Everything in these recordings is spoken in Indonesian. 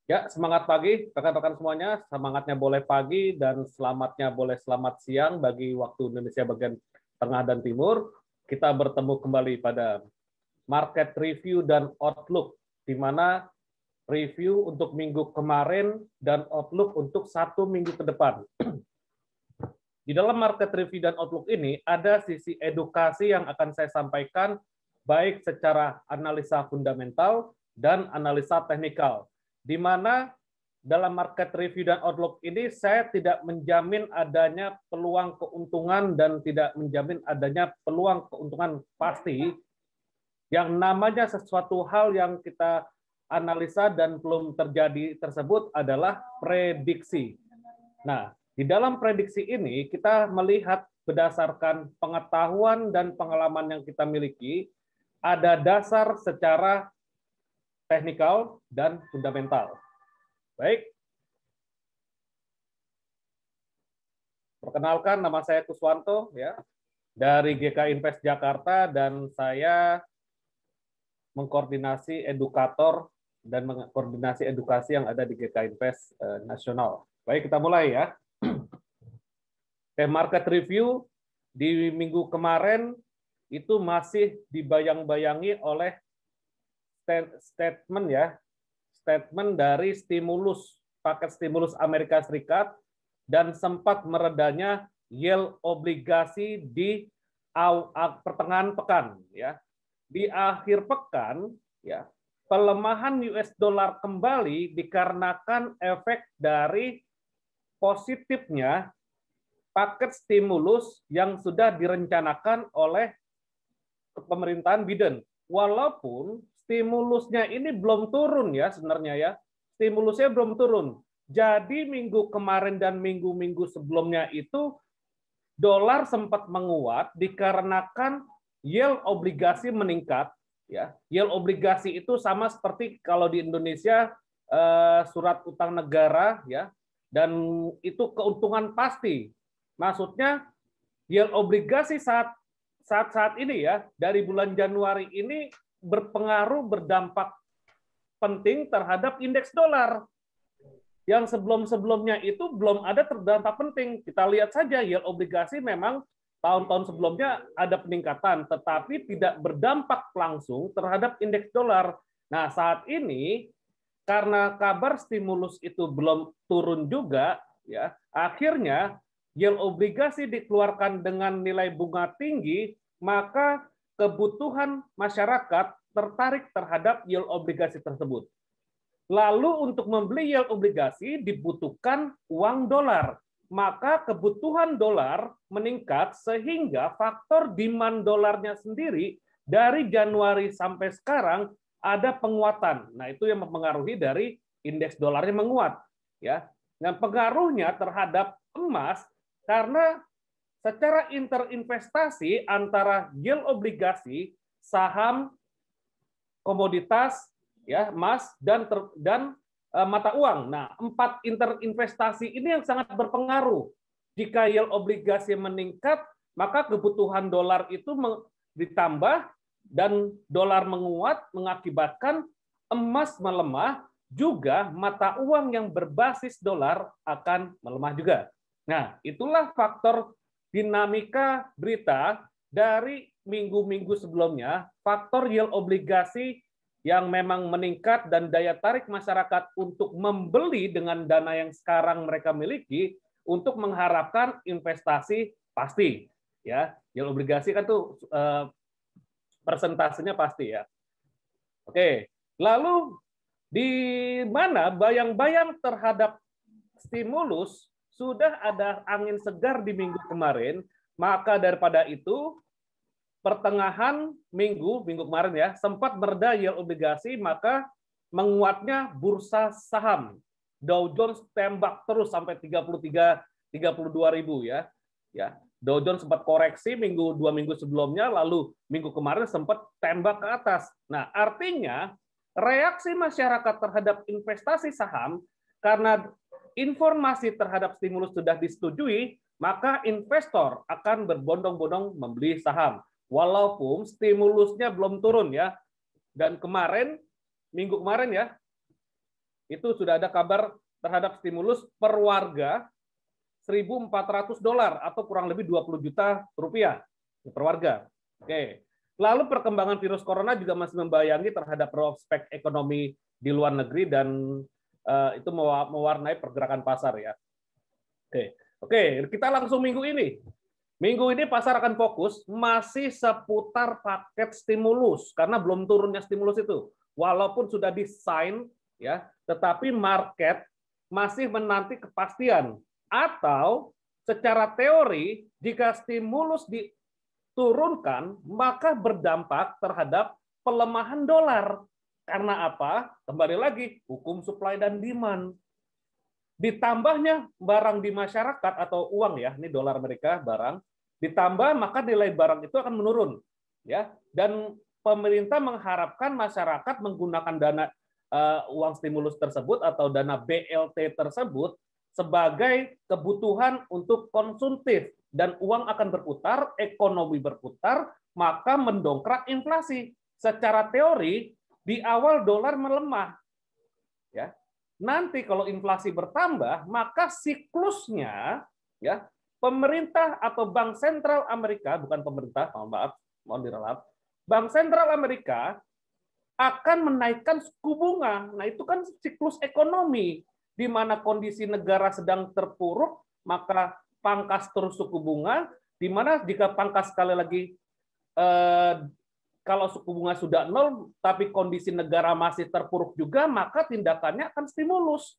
Ya, semangat pagi, rekan-rekan semuanya. Semangatnya boleh pagi dan selamatnya boleh selamat siang bagi waktu Indonesia bagian tengah dan timur. Kita bertemu kembali pada market review dan outlook, di mana review untuk minggu kemarin dan outlook untuk 1 minggu ke depan. Di dalam market review dan outlook ini ada sisi edukasi yang akan saya sampaikan, baik secara analisa fundamental dan analisa teknikal, di mana dalam market review dan outlook ini saya tidak menjamin adanya peluang keuntungan dan tidak menjamin adanya peluang keuntungan pasti. Yang namanya sesuatu hal yang kita analisa dan belum terjadi tersebut adalah prediksi. Nah, di dalam prediksi ini kita melihat berdasarkan pengetahuan dan pengalaman yang kita miliki, ada dasar secara teknikal dan fundamental. Baik. Perkenalkan, nama saya Kuswanto ya, dari GK Invest Jakarta, dan saya mengkoordinasi edukator dan mengkoordinasi edukasi yang ada di GK Invest Nasional. Baik, kita mulai ya. Market review di minggu kemarin itu masih dibayang-bayangi oleh statement ya, statement dari stimulus, paket stimulus Amerika Serikat, dan sempat meredanya yield obligasi di pertengahan pekan ya. Di akhir pekan ya, pelemahan US dollar kembali dikarenakan efek dari positifnya paket stimulus yang sudah direncanakan oleh pemerintahan Biden. Walaupun stimulusnya ini belum turun ya sebenarnya ya. Stimulusnya belum turun. Jadi minggu kemarin dan minggu-minggu sebelumnya itu dolar sempat menguat dikarenakan yield obligasi meningkat ya. Yield obligasi itu sama seperti kalau di Indonesia surat utang negara ya, dan itu keuntungan pasti. Maksudnya yield obligasi saat ini ya, dari bulan Januari ini berpengaruh, berdampak penting terhadap indeks dolar. Yang sebelum-sebelumnya itu belum ada terdampak penting. Kita lihat saja yield obligasi memang tahun-tahun sebelumnya ada peningkatan, tetapi tidak berdampak langsung terhadap indeks dolar. Nah, saat ini karena kabar stimulus itu belum turun juga, ya, akhirnya yield obligasi dikeluarkan dengan nilai bunga tinggi, maka kebutuhan masyarakat tertarik terhadap yield obligasi tersebut. Lalu untuk membeli yield obligasi dibutuhkan uang dolar. Maka kebutuhan dolar meningkat sehingga faktor demand dolarnya sendiri dari Januari sampai sekarang ada penguatan. Nah, itu yang mempengaruhi dari indeks dolarnya menguat ya. Dan pengaruhnya terhadap emas karena secara interinvestasi antara yield obligasi, saham, komoditas ya, emas dan mata uang. Nah, 4 interinvestasi ini yang sangat berpengaruh. Jika yield obligasi meningkat, maka kebutuhan dolar itu ditambah dan dolar menguat mengakibatkan emas melemah, juga mata uang yang berbasis dolar akan melemah juga. Nah, itulah faktor dinamika berita dari minggu-minggu sebelumnya, faktor yield obligasi yang memang meningkat dan daya tarik masyarakat untuk membeli dengan dana yang sekarang mereka miliki untuk mengharapkan investasi pasti ya. Yield obligasi kan tuh persentasenya pasti ya. Oke, lalu di mana bayang-bayang terhadap stimulus sudah ada angin segar di minggu kemarin, maka daripada itu pertengahan minggu kemarin ya, sempat mereda yield obligasi, maka menguatnya bursa saham. Dow Jones tembak terus sampai 32.000 ya. Ya, Dow Jones sempat koreksi 2 minggu sebelumnya, lalu minggu kemarin sempat tembak ke atas. Nah, artinya reaksi masyarakat terhadap investasi saham karena informasi terhadap stimulus sudah disetujui, maka investor akan berbondong-bondong membeli saham. Walaupun stimulusnya belum turun ya. Dan kemarin, minggu kemarin ya, itu sudah ada kabar terhadap stimulus per warga $1.400 atau kurang lebih 20 juta rupiah per warga. Oke. Lalu perkembangan virus corona juga masih membayangi terhadap prospek ekonomi di luar negeri dan itu mewarnai pergerakan pasar ya. Oke, kita langsung minggu ini. Minggu ini pasar akan fokus masih seputar paket stimulus karena belum turunnya stimulus itu. Walaupun sudah disign ya, tetapi market masih menanti kepastian atau secara teori jika stimulus diturunkan maka berdampak terhadap pelemahan dolar. Karena apa? Kembali lagi hukum supply dan demand. Ditambahnya barang di masyarakat atau uang ya, ini dolar Amerika barang, ditambah maka nilai barang itu akan menurun ya. Dan pemerintah mengharapkan masyarakat menggunakan dana uang stimulus tersebut atau dana BLT tersebut sebagai kebutuhan untuk konsumtif dan uang akan berputar, ekonomi berputar, maka mendongkrak inflasi. Secara teori di awal dolar melemah ya. Nanti kalau inflasi bertambah, maka siklusnya ya pemerintah atau Bank Sentral Amerika, bukan pemerintah, mohon diralat, Bank Sentral Amerika akan menaikkan suku bunga. Nah, itu kan siklus ekonomi di mana kondisi negara sedang terpuruk, maka pangkas terus suku bunga, di mana jika pangkas sekali lagi kalau suku bunga sudah nol, tapi kondisi negara masih terpuruk juga, maka tindakannya akan stimulus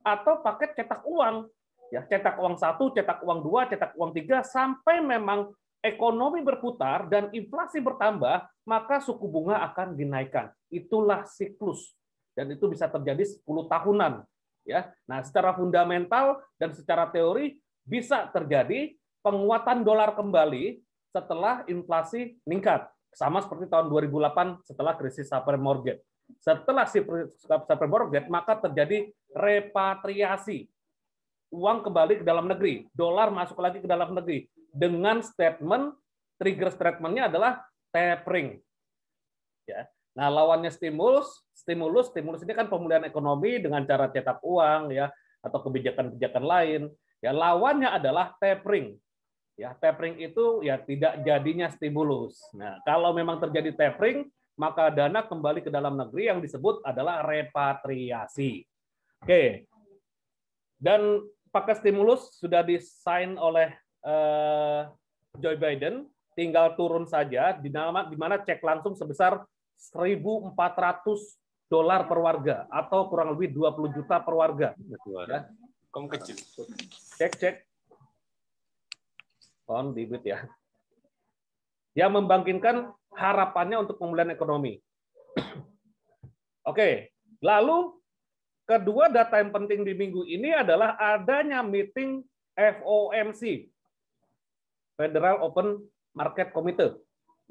atau paket cetak uang. Ya, cetak uang 1, cetak uang 2, cetak uang 3, sampai memang ekonomi berputar dan inflasi bertambah, maka suku bunga akan dinaikkan. Itulah siklus. Dan itu bisa terjadi 10 tahunan. Ya. Nah, secara fundamental dan secara teori bisa terjadi penguatan dolar kembali setelah inflasi meningkat. Sama seperti tahun 2008 setelah krisis subprime mortgage. Setelah subprime mortgage, maka terjadi repatriasi. Uang kembali ke dalam negeri, dolar masuk lagi ke dalam negeri. Dengan statement, trigger statement-nya adalah tapering. Ya. Nah, lawannya stimulus ini kan pemulihan ekonomi dengan cara cetak uang ya atau kebijakan-kebijakan lain. Ya, lawannya adalah tapering. Ya, tapering itu ya tidak jadinya stimulus. Nah, kalau memang terjadi tapering, maka dana kembali ke dalam negeri yang disebut adalah repatriasi. Oke. Dan paket stimulus sudah disign oleh Joe Biden, tinggal turun saja di mana cek langsung sebesar $1.400 per warga atau kurang lebih 20 juta per warga. Ya. Cek. On debit ya. Yang membangkitkan harapannya untuk pemulihan ekonomi. Oke, lalu kedua data yang penting di minggu ini adalah adanya meeting FOMC, Federal Open Market Committee.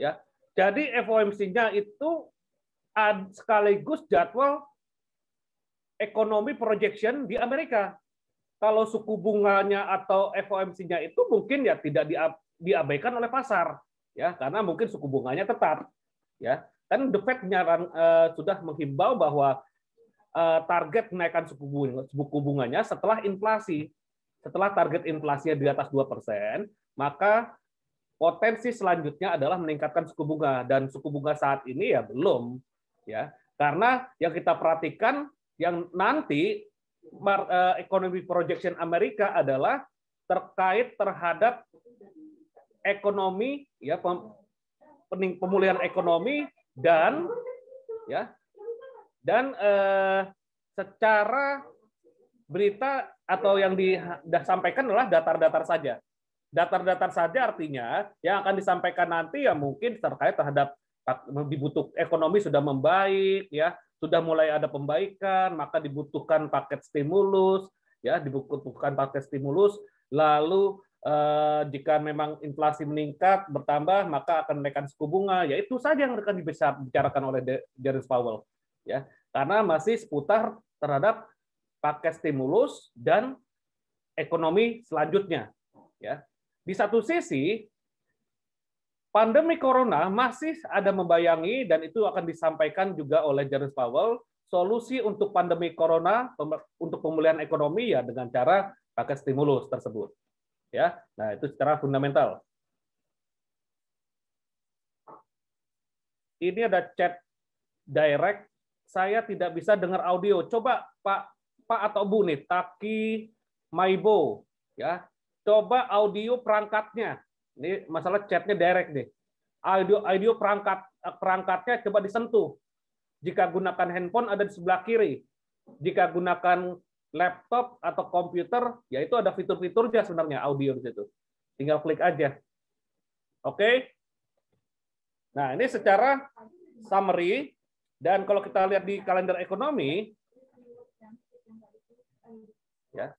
Ya, jadi FOMC-nya itu sekaligus jadwal ekonomi projection di Amerika. Kalau suku bunganya atau FOMC-nya itu mungkin ya tidak diabaikan oleh pasar, ya karena mungkin suku bunganya tetap, ya kan The Fed sudah menghimbau bahwa target kenaikan suku bunganya setelah inflasi, setelah target inflasinya di atas 2%, maka potensi selanjutnya adalah meningkatkan suku bunga dan suku bunga saat ini ya belum, ya karena yang kita perhatikan yang nanti ekonomi projection Amerika adalah terkait terhadap ekonomi ya pemulihan ekonomi dan secara berita atau yang disampaikan adalah datar-datar saja. Datar-datar saja artinya yang akan disampaikan nanti ya mungkin terkait terhadap ekonomi sudah membaik ya, sudah mulai ada pembaikan, maka dibutuhkan paket stimulus, ya dibutuhkan paket stimulus. Lalu jika memang inflasi meningkat bertambah, maka akan menaikkan suku bunga. Ya itu saja yang akan dibicarakan oleh Jerome Powell, ya karena masih seputar terhadap paket stimulus dan ekonomi selanjutnya. Ya di satu sisi pandemi corona masih ada membayangi, dan itu akan disampaikan juga oleh Jerome Powell, solusi untuk pandemi corona, untuk pemulihan ekonomi ya dengan cara pakai stimulus tersebut. Ya, nah itu secara fundamental. Ini ada chat direct, saya tidak bisa dengar audio. Coba Pak atau Bu nih, Taki Maibo, ya, coba audio perangkatnya. Ini masalah chatnya direct nih. Audio perangkatnya coba disentuh. Jika gunakan handphone ada di sebelah kiri. Jika gunakan laptop atau komputer, ya itu ada fitur-fiturnya sebenarnya audio di situ. Tinggal klik aja. Oke. Nah, ini secara summary, dan kalau kita lihat di kalender ekonomi, ya,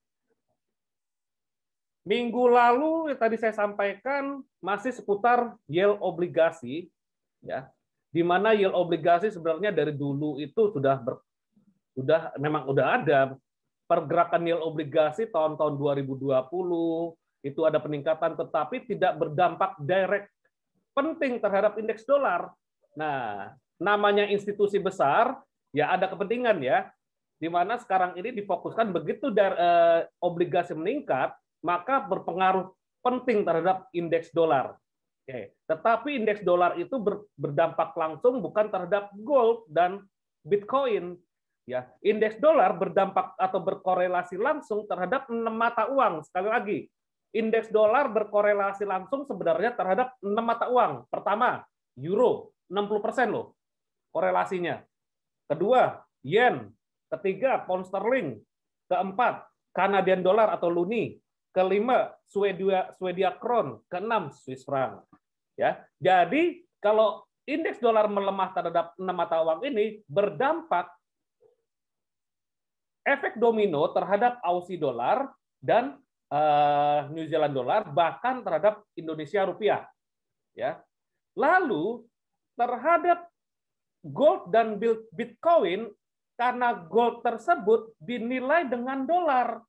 minggu lalu tadi saya sampaikan masih seputar yield obligasi, ya, di mana yield obligasi sebenarnya dari dulu itu memang udah ada pergerakan yield obligasi tahun-tahun 2020 itu ada peningkatan, tetapi tidak berdampak direct penting terhadap indeks dolar. Nah, namanya institusi besar, ya ada kepentingan ya, di mana sekarang ini difokuskan begitu obligasi meningkat, maka berpengaruh penting terhadap indeks dolar. Oke. Tetapi indeks dolar itu berdampak langsung bukan terhadap gold dan Bitcoin. Ya, indeks dolar berdampak atau berkorelasi langsung terhadap 6 mata uang. Sekali lagi, indeks dolar berkorelasi langsung sebenarnya terhadap 6 mata uang. Pertama, euro, 60% loh korelasinya. Kedua, yen. Ketiga, pound sterling. Keempat, Canadian dollar atau luni. Kelima, Swedia kron. Keenam, Swiss franc. Ya, jadi kalau indeks dolar melemah terhadap 6 mata uang ini berdampak efek domino terhadap Aussie dollar dan New Zealand dollar, bahkan terhadap Indonesia rupiah. Ya. Lalu terhadap gold dan Bitcoin, karena gold tersebut dinilai dengan dolar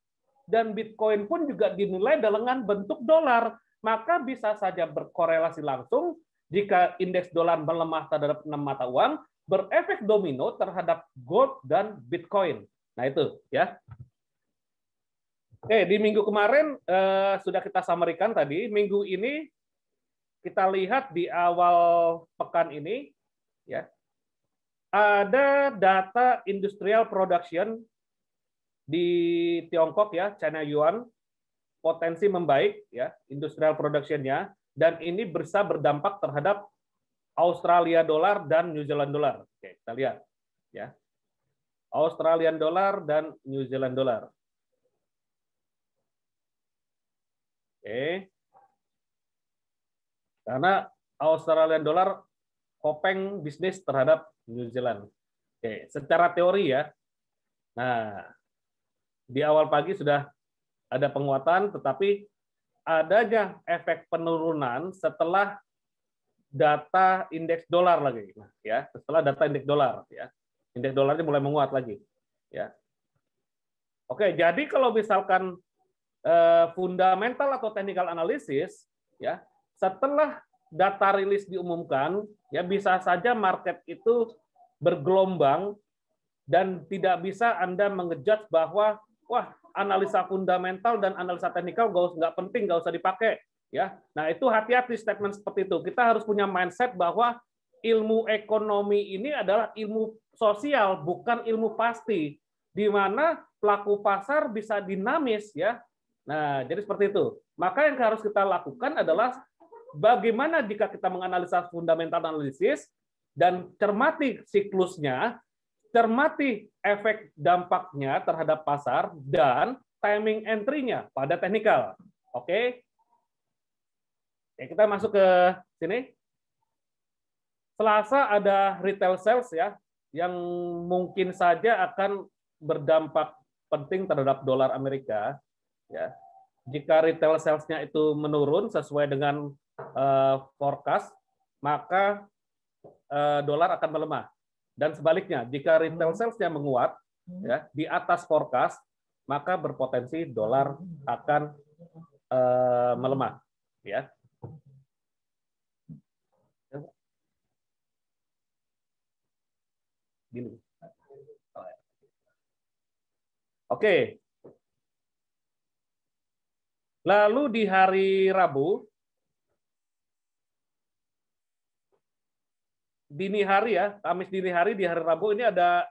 dan Bitcoin pun juga dinilai dengan bentuk dolar, maka bisa saja berkorelasi langsung. Jika indeks dolar melemah terhadap 6 mata uang, berefek domino terhadap gold dan Bitcoin. Nah itu ya. Oke, di minggu kemarin sudah kita summary-kan tadi. Minggu ini kita lihat di awal pekan ini, ya, ada data industrial production di Tiongkok ya, China Yuan, potensi membaik ya, industrial production-nya, dan ini bisa berdampak terhadap Australia dolar dan New Zealand dolar. Oke, kita lihat ya. Australian dollar dan New Zealand dollar. Oke. Karena Australian dollar kopeng bisnis terhadap New Zealand. Oke, secara teori ya. Nah, di awal pagi sudah ada penguatan, tetapi adanya efek penurunan setelah data indeks dolar lagi, ya. Setelah data indeks dolar, ya. Indeks dolarnya mulai menguat lagi, ya. Oke, jadi kalau misalkan fundamental atau technical analysis, ya, setelah data rilis diumumkan, ya bisa saja market itu bergelombang dan tidak bisa Anda mengejudge bahwa wah, analisa fundamental dan analisa teknikal nggak penting, nggak usah dipakai. Ya, nah itu hati-hati statement seperti itu. Kita harus punya mindset bahwa ilmu ekonomi ini adalah ilmu sosial, bukan ilmu pasti, di mana pelaku pasar bisa dinamis ya. Nah, jadi seperti itu. Maka yang harus kita lakukan adalah bagaimana jika kita menganalisa fundamental analisis dan cermati siklusnya, cermati efek dampaknya terhadap pasar, dan timing entry-nya pada teknikal. Oke? Oke, kita masuk ke sini. Selasa ada retail sales ya, yang mungkin saja akan berdampak penting terhadap dolar Amerika. Ya. Jika retail sales-nya itu menurun sesuai dengan forecast, maka dolar akan melemah. Dan sebaliknya, jika retail sales-nya menguat ya di atas forecast, maka berpotensi dolar akan melemah. Ya. Gini. Oke. Lalu di hari Rabu, dini hari ya, Kamis dini hari di hari Rabu ini ada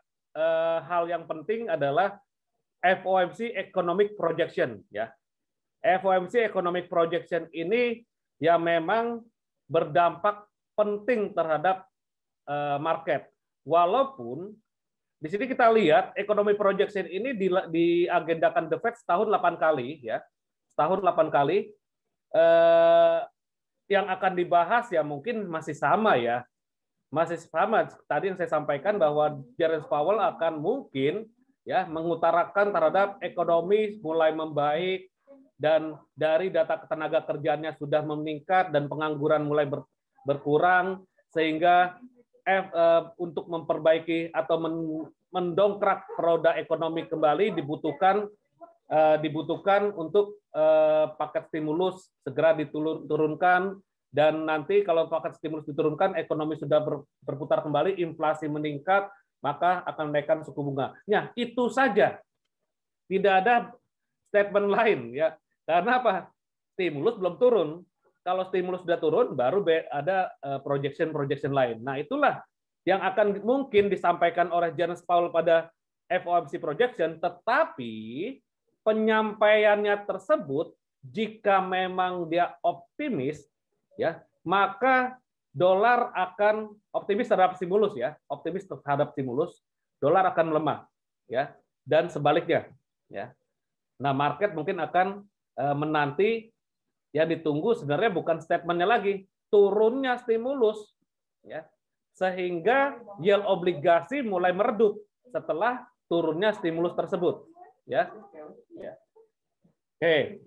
hal yang penting adalah FOMC Economic Projection ya. FOMC Economic Projection ini ya memang berdampak penting terhadap market. Walaupun di sini kita lihat economic projection ini diagendakan The Fed setahun 8 kali ya. Setahun 8 kali yang akan dibahas ya mungkin masih sama ya. Masih sama tadi yang saya sampaikan bahwa Jerome Powell akan mungkin ya mengutarakan terhadap ekonomi mulai membaik dan dari data tenaga kerjanya sudah meningkat dan pengangguran mulai berkurang sehingga untuk memperbaiki atau mendongkrak roda ekonomi kembali dibutuhkan untuk paket stimulus segera diturunkan dan nanti kalau paket stimulus diturunkan ekonomi sudah berputar kembali, inflasi meningkat, maka akan menaikkan suku bunga. Nah, itu saja. Tidak ada statement lain ya. Karena apa? Stimulus belum turun. Kalau stimulus sudah turun, baru ada projection lain. Nah, itulah yang akan mungkin disampaikan oleh Jerome Powell pada FOMC projection, tetapi penyampaiannya tersebut, jika memang dia optimis, ya, maka dolar akan optimis terhadap stimulus, ya, optimis terhadap stimulus, dolar akan melemah, ya, dan sebaliknya, ya. Nah, market mungkin akan menanti. Yang ditunggu sebenarnya bukan statementnya lagi, turunnya stimulus, ya, sehingga yield obligasi mulai meredup setelah turunnya stimulus tersebut, ya. Oke.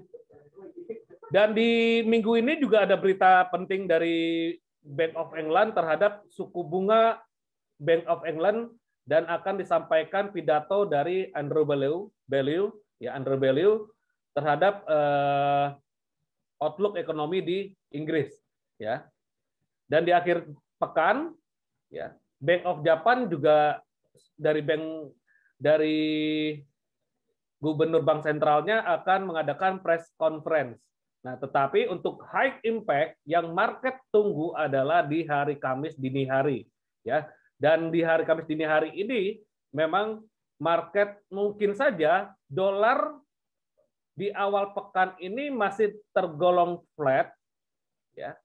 Dan di minggu ini juga ada berita penting dari Bank of England terhadap suku bunga Bank of England dan akan disampaikan pidato dari Andrew Bailey, terhadap outlook ekonomi di Inggris, ya. Dan di akhir pekan, ya, Bank of Japan juga dari Gubernur Bank Sentralnya akan mengadakan press conference. Nah, tetapi untuk high impact yang market tunggu adalah di hari Kamis dini hari, ya. Dan di hari Kamis dini hari ini memang market mungkin saja dolar di awal pekan ini masih tergolong flat, ya,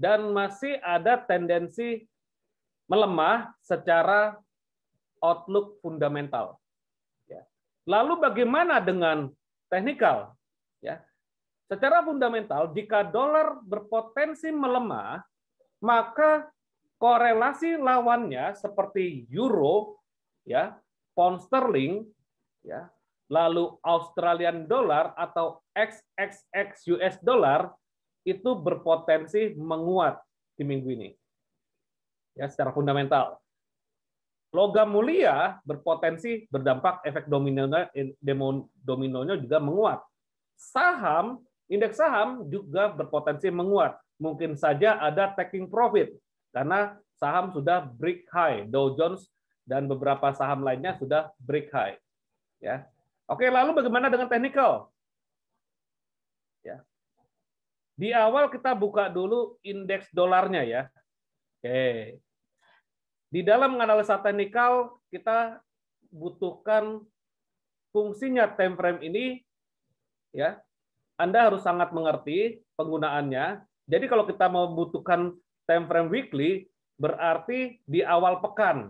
dan masih ada tendensi melemah secara outlook fundamental. Ya. Lalu bagaimana dengan teknikal? Ya. Secara fundamental, jika dolar berpotensi melemah, maka korelasi lawannya seperti euro, ya, pound sterling, ya, lalu Australian dollar atau XXX US dollar itu berpotensi menguat di minggu ini. Ya, secara fundamental. Logam mulia berpotensi berdampak efek dominonya juga menguat. Saham, indeks saham juga berpotensi menguat. Mungkin saja ada taking profit karena saham sudah break high, Dow Jones dan beberapa saham lainnya sudah break high. Ya. Oke, lalu bagaimana dengan teknikal? Ya. Di awal kita buka dulu indeks dolarnya ya. Oke. Di dalam menganalisa teknikal kita butuhkan fungsinya time frame ini, ya. Anda harus sangat mengerti penggunaannya. Jadi kalau kita mau butuhkan time frame weekly, berarti di awal pekan.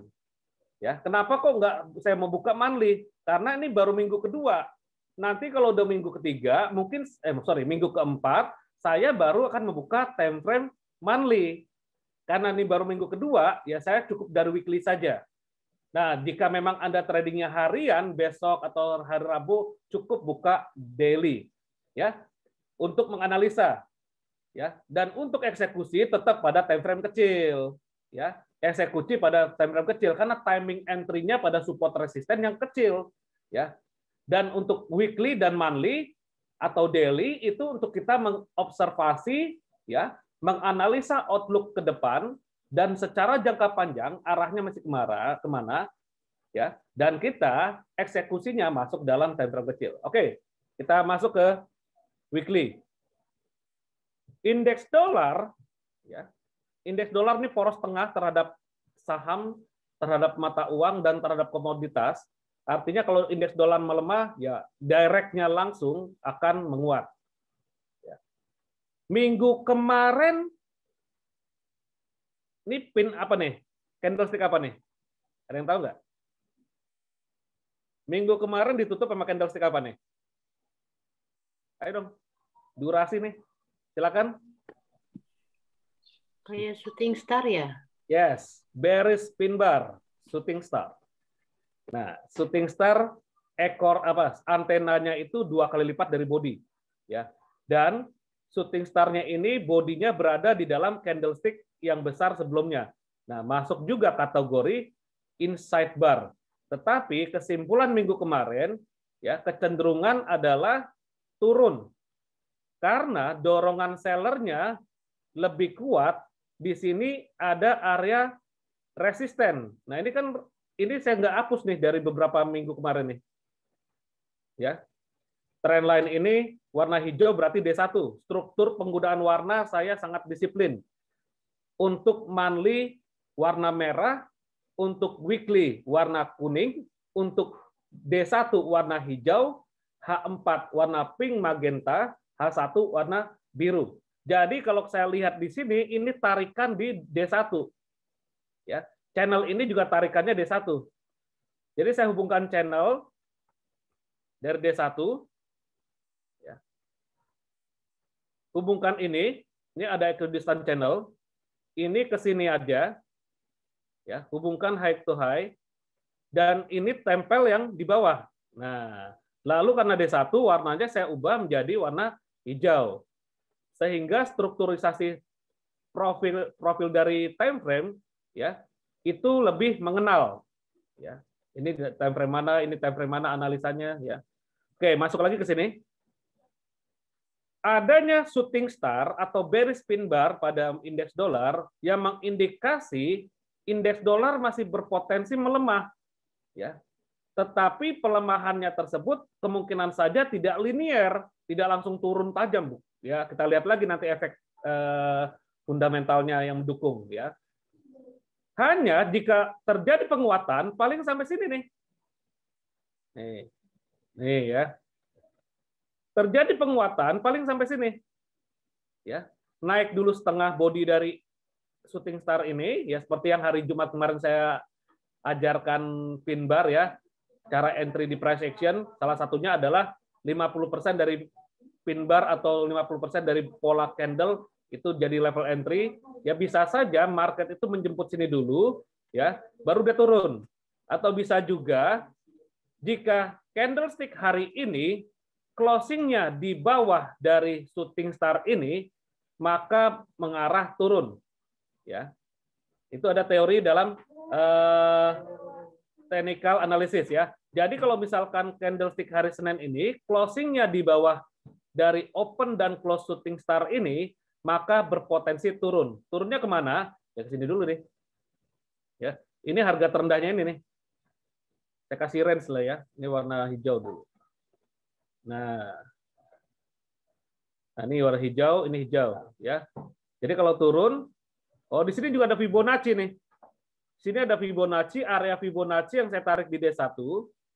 Ya, kenapa kok nggak saya mau buka monthly? Karena ini baru minggu kedua. Nanti kalau udah minggu ketiga, mungkin minggu keempat, saya baru akan membuka time frame monthly. Karena ini baru minggu kedua, ya saya cukup dari weekly saja. Nah, jika memang Anda tradingnya harian, besok atau hari Rabu, cukup buka daily, ya, untuk menganalisa, ya. Dan untuk eksekusi tetap pada time frame kecil, ya. Eksekusi pada time frame kecil karena timing entry-nya pada support resisten yang kecil, ya. Dan untuk weekly dan monthly atau daily itu untuk kita mengobservasi, ya, menganalisa outlook ke depan dan secara jangka panjang arahnya masih kemana, ya. Dan kita eksekusinya masuk dalam time frame kecil. Oke, kita masuk ke weekly. Indeks dolar, ya. Indeks dolar ini poros tengah terhadap saham, terhadap mata uang dan terhadap komoditas. Artinya kalau indeks dolar melemah, ya directnya langsung akan menguat. Ya. Minggu kemarin ini pin apa nih? Candlestick apa nih? Ada yang tahu nggak? Minggu kemarin ditutup sama candlestick apa nih? Ayo dong, durasi nih. Silakan. Kayak shooting star ya? Yes, bearish pin bar, shooting star. Nah, shooting star ekor apa? Antenanya itu 2 kali lipat dari body, ya. Dan shooting star-nya ini bodinya berada di dalam candlestick yang besar sebelumnya. Nah, masuk juga kategori inside bar. Tetapi kesimpulan minggu kemarin, ya, kecenderungan adalah turun karena dorongan sellernya lebih kuat. Di sini ada area resisten. Nah, ini saya nggak hapus nih dari beberapa minggu kemarin nih. Ya. Trendline ini warna hijau berarti D1. Struktur penggunaan warna saya sangat disiplin. Untuk monthly warna merah, untuk weekly warna kuning, untuk D1 warna hijau, H4 warna pink magenta, H1 warna biru. Jadi kalau saya lihat di sini ini tarikan di D1. Ya. Channel ini juga tarikannya D1. Jadi saya hubungkan channel dari D1, ya. Hubungkan ini ada equidistant channel, ini ke sini aja, ya. Hubungkan high to high, dan ini tempel yang di bawah. Nah, lalu karena D1 warnanya saya ubah menjadi warna hijau, sehingga strukturisasi profil dari time frame, ya, itu lebih mengenal, ya. Ini time frame mana, ini time frame mana analisanya, ya. Oke, masuk lagi ke sini. Adanya shooting star atau bearish pin bar pada indeks dolar yang mengindikasi indeks dolar masih berpotensi melemah, ya. Tetapi pelemahannya tersebut kemungkinan saja tidak linier, tidak langsung turun tajam, Bu. Ya, kita lihat lagi nanti efek fundamentalnya yang mendukung, ya. Hanya jika terjadi penguatan paling sampai sini nih. Nih ya. Terjadi penguatan paling sampai sini. Ya. Naik dulu setengah body dari shooting star ini, ya seperti yang hari Jumat kemarin saya ajarkan pin bar, ya. Cara entry di price action salah satunya adalah 50% dari pin bar atau 50% dari pola candle itu jadi level entry. Ya bisa saja market itu menjemput sini dulu, ya, baru dia turun. Atau bisa juga jika candlestick hari ini closingnya di bawah dari shooting star ini, maka mengarah turun. Ya, itu ada teori dalam technical analysis, ya. Jadi kalau misalkan candlestick hari Senin ini closingnya di bawah dari open dan close shooting star ini, maka berpotensi turun. Turunnya kemana? Ya ke sini dulu nih. Ya, ini harga terendahnya ini nih. Saya kasih range lah ya. Ini warna hijau dulu. Nah, ini warna hijau, ini hijau, ya. Jadi kalau turun, oh di sini juga ada Fibonacci nih. Sini ada Fibonacci, area Fibonacci yang saya tarik di D1,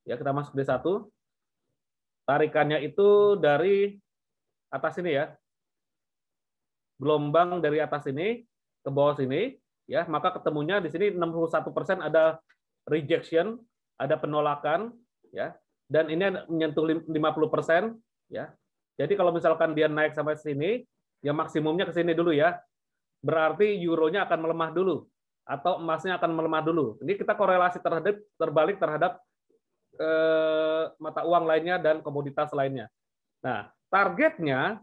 ya kita masuk D1. Tarikannya itu dari atas ini ya. Gelombang dari atas ini ke bawah sini, ya, maka ketemunya di sini 61% ada rejection, ada penolakan, ya. Dan ini menyentuh 50%, ya. Jadi kalau misalkan dia naik sampai sini, ya maksimumnya ke sini dulu ya. Berarti euronya akan melemah dulu atau emasnya akan melemah dulu. Ini kita korelasi terbalik terhadap mata uang lainnya dan komoditas lainnya. Nah, targetnya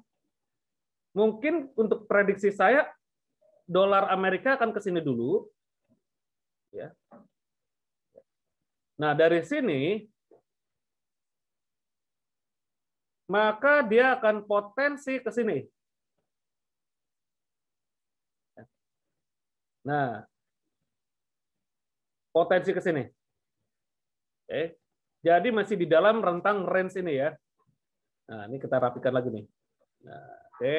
mungkin untuk prediksi saya dolar Amerika akan ke sini dulu, ya. Nah, dari sini maka dia akan potensi ke sini. Nah, potensi ke sini. Oke. Jadi masih di dalam rentang range ini ya. Nah, ini kita rapikan lagi nih. Nah, oke.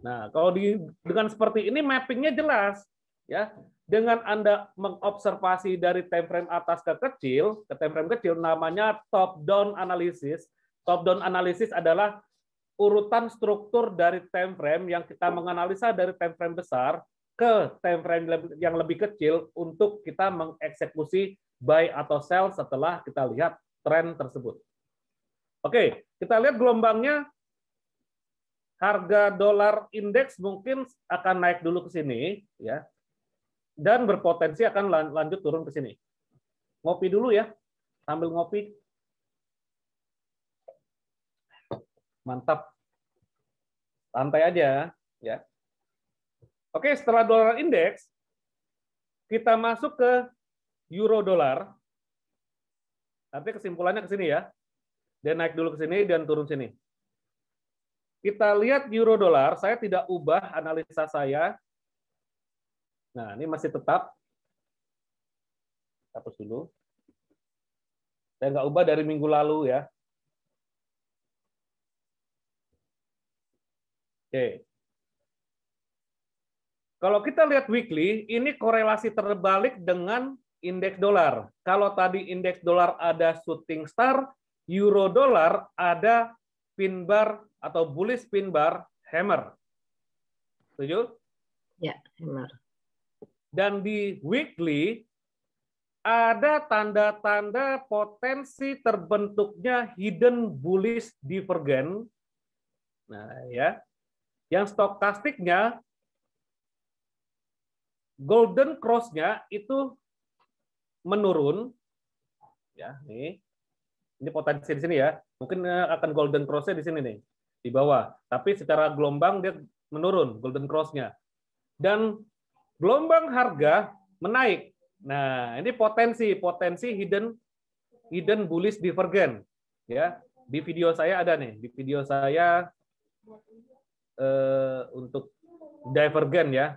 Nah, kalau dengan seperti ini mappingnya jelas ya. Dengan Anda mengobservasi dari time frame atas ke time frame kecil namanya top down analysis. Top down analysis adalah urutan struktur dari time frame yang kita menganalisa dari time frame besar ke time frame yang lebih kecil untuk kita mengeksekusi buy atau sell setelah kita lihat tren tersebut. Oke, kita lihat gelombangnya. Harga dolar indeks mungkin akan naik dulu ke sini ya. Dan berpotensi akan lanjut turun ke sini. Ngopi dulu ya, sambil ngopi. Mantap. Santai aja ya. Oke, setelah dolar indeks kita masuk ke euro dolar. Nanti kesimpulannya ke sini ya. Dia naik dulu ke sini dan turun sini. Kita lihat euro dolar, saya tidak ubah analisa saya. Nah, ini masih tetap. Hapus dulu. Saya nggak ubah dari minggu lalu ya. Oke. Kalau kita lihat weekly, ini korelasi terbalik dengan indeks dolar. Kalau tadi indeks dolar ada shooting star, euro dolar ada pin bar atau bullish pin bar hammer. Setuju? Ya, hammer. Dan di weekly ada tanda-tanda potensi terbentuknya hidden bullish divergence. Nah, ya. Yang stokastiknya golden cross-nya itu menurun. Ya, nih. Ini potensi di sini ya. Mungkin akan golden cross-nya di sini nih, di bawah. Tapi secara gelombang dia menurun golden cross-nya. Dan gelombang harga menaik. Nah, ini potensi hidden bullish divergence ya. Di video saya ada nih, di video saya untuk divergence ya.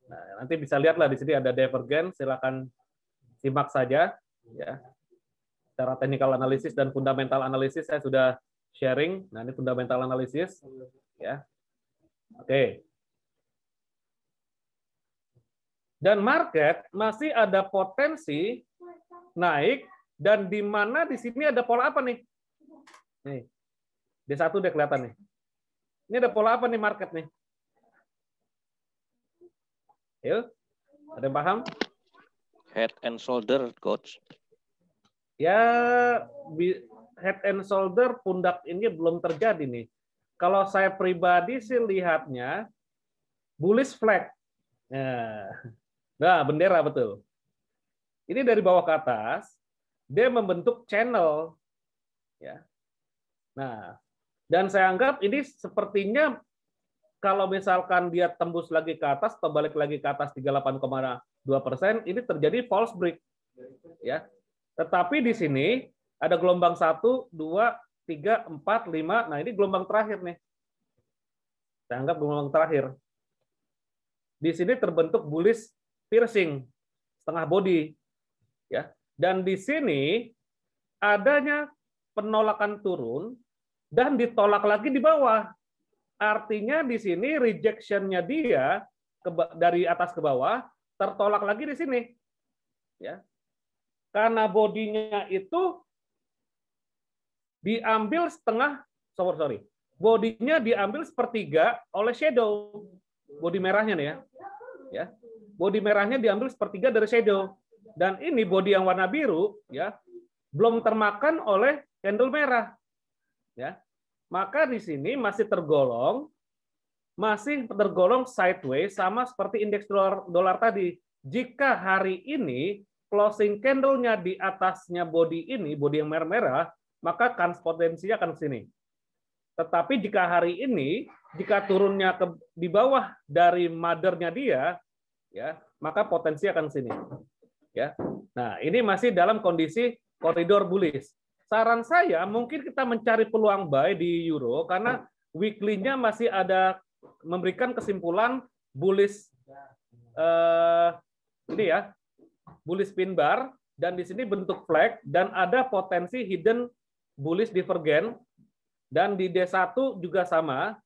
Nah, nanti bisa lihatlah di sini ada divergence, silakan simak saja ya. Secara technical analysis dan fundamental analysis saya sudah sharing. Nah, ini fundamental analysis ya. Oke. Dan market masih ada potensi naik dan di mana di sini ada pola apa nih? Nih. D1 udah kelihatan nih. Ini ada pola apa nih market nih? Yuk. Ada yang paham? Head and shoulder, coach. Ya, head and shoulder pundak ini belum terjadi nih. Kalau saya pribadi sih lihatnya bullish flag. Nah, bendera betul. Ini dari bawah ke atas, dia membentuk channel. Ya. Nah, dan saya anggap ini sepertinya kalau misalkan dia tembus lagi ke atas atau balik lagi ke atas 38,2%, ini terjadi false break. Ya. Tetapi di sini ada gelombang 1, 2, 3, 4, 5. Nah, ini gelombang terakhir nih. Saya anggap gelombang terakhir. Di sini terbentuk bullish piercing setengah body ya. Dan di sini adanya penolakan turun dan ditolak lagi di bawah. Artinya di sini rejection-nya dia dari atas ke bawah tertolak lagi di sini. Ya. Karena bodinya itu diambil setengah, sorry. Bodinya diambil sepertiga oleh shadow. Bodi merahnya nih ya. Ya. Bodi merahnya diambil sepertiga dari shadow. Dan ini bodi yang warna biru ya belum termakan oleh candle merah. Ya. Maka di sini masih tergolong sideways sama seperti indeks dolar tadi. Jika hari ini closing candle-nya di atasnya bodi ini, bodi yang merah-merah, maka kans potensinya akan ke sini. Tetapi jika hari ini, jika turunnya di bawah dari mother-nya dia, ya, maka potensi akan ke sini. Ya. Nah, ini masih dalam kondisi koridor bullish. Saran saya mungkin kita mencari peluang buy di euro karena weekly-nya masih ada memberikan kesimpulan bullish ini ya, bullish pin bar, dan di sini bentuk flag, dan ada potensi hidden bullish divergence, dan di D1 juga sama,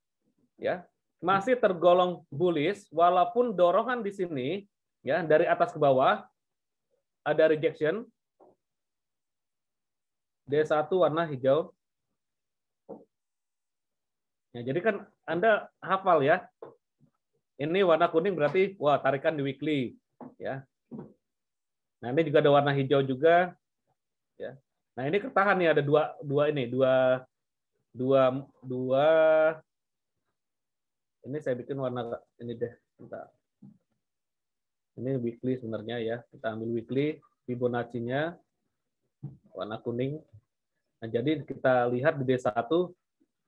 ya, masih tergolong bullish, walaupun dorongan di sini, ya, dari atas ke bawah ada rejection. D1 warna hijau. Ya, jadi kan Anda hafal ya. Ini warna kuning berarti wah tarikan di weekly, ya. Nah, ini juga ada warna hijau juga, ya. Nah, ini ketahan nih, ada dua ini saya bikin warna ini deh. Bentar. Ini weekly sebenarnya ya. Kita ambil weekly, Fibonacci-nya warna kuning. Nah, jadi kita lihat di D1,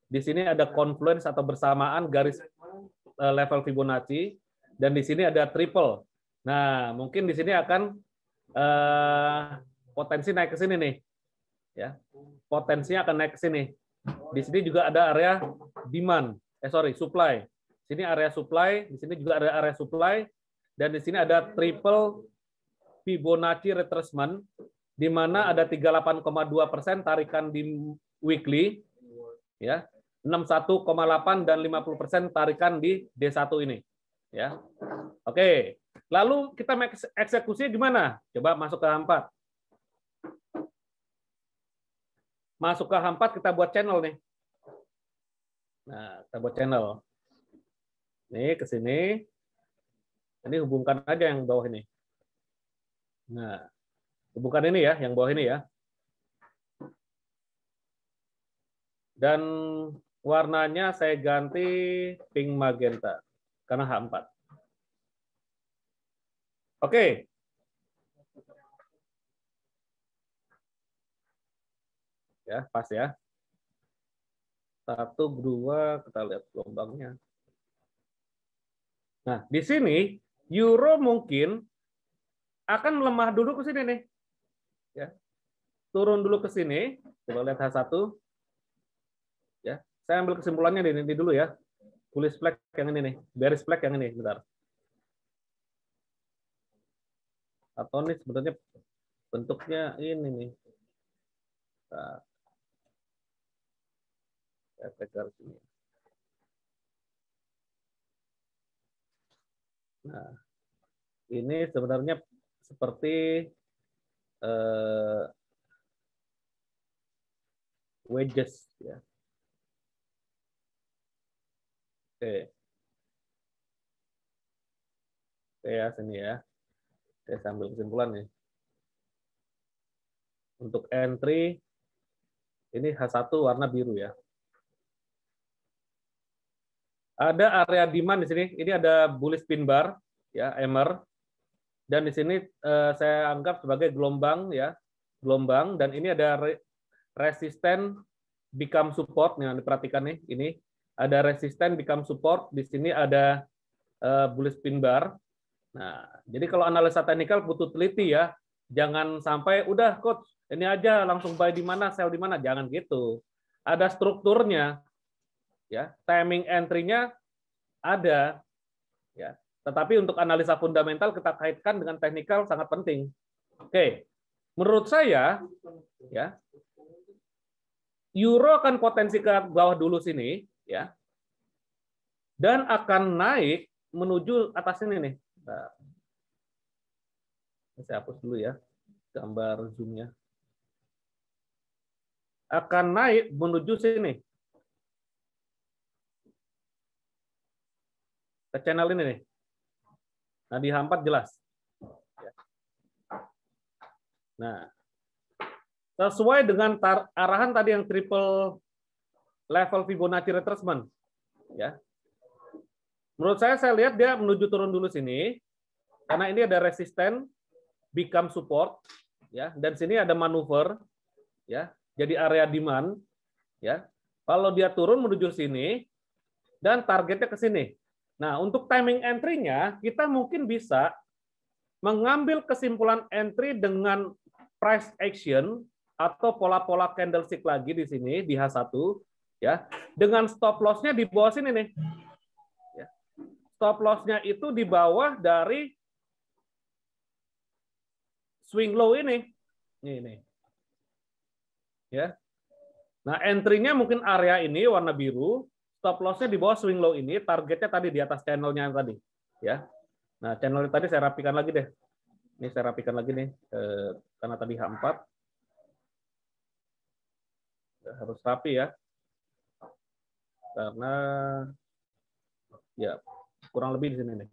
di sini ada confluence atau bersamaan garis level Fibonacci, dan di sini ada triple. Nah, mungkin di sini akan potensi naik ke sini nih. Ya. Potensinya akan naik ke sini. Di sini juga ada area demand, supply. Sini area supply, di sini juga ada area supply, dan di sini ada triple Fibonacci retracement, di mana ada 38,2% tarikan di weekly, ya, 61,8 dan 50% tarikan di D1 ini, ya. Oke, lalu kita eksekusinya gimana? Coba masuk ke H4. Masuk ke H4 kita buat channel nih. Nah, kita buat channel. Nih ke sini. Ini hubungkan aja yang bawah ini. Nah, hubungkan ini ya, yang bawah ini ya. Dan warnanya saya ganti pink magenta karena H4. Oke. Ya, pas ya. 1, 2, kita lihat gelombangnya. Nah, di sini euro mungkin akan melemah dulu ke sini nih. Ya. Turun dulu ke sini. Coba lihat H1. Ya, saya ambil kesimpulannya di ini dulu ya. Bullish flag yang ini nih, bearish flag yang ini, bentar. Atau ini sebenarnya bentuknya ini nih. Nah, saya tegar sini. Nah, ini sebenarnya seperti wedges ya. Oke. Oke ya, sini ya. Saya sambil kesimpulan nih. Untuk entry ini H1 warna biru ya. Ada area demand di sini. Ini ada bullish pin bar ya, hammer. Dan di sini saya anggap sebagai gelombang ya, gelombang, dan ini ada resisten become support. Nah, diperhatikan nih, ini ada resisten become support, di sini ada bullish pin bar. Nah, jadi kalau analisa teknikal butuh teliti ya. Jangan sampai udah coach, ini aja langsung buy di mana, sell di mana, jangan gitu. Ada strukturnya. Ya, timing entry-nya ada ya. Tetapi untuk analisa fundamental kita kaitkan dengan teknikal sangat penting. Oke. Menurut saya ya, euro akan potensi ke bawah dulu sini ya. Dan akan naik menuju atas ini nih. Nah, saya hapus dulu ya gambar zoom-nya. Akan naik menuju sini. Ke channel ini nih. Nah, di H4 jelas. Nah, sesuai dengan arahan tadi yang triple level Fibonacci retracement. Ya. Menurut saya lihat dia menuju turun dulu sini. Karena ini ada resisten, become support. Ya, dan sini ada manuver. Ya, jadi area demand. Ya. Kalau dia turun menuju sini, dan targetnya ke sini. Nah, untuk timing entry-nya, kita mungkin bisa mengambil kesimpulan entry dengan price action atau pola-pola candlestick lagi di sini, di H1, ya, dengan stop loss-nya di bawah sini nih. Ya. Stop loss-nya itu di bawah dari swing low ini. Ini. Ya. Nah, entry-nya mungkin area ini warna biru, stop loss-nya di bawah swing low ini, targetnya tadi di atas channel-nya tadi, ya. Nah, channel tadi saya rapikan lagi deh. Ini saya rapikan lagi nih, karena tadi H4. Harus rapi ya. Karena ya kurang lebih di sini nih.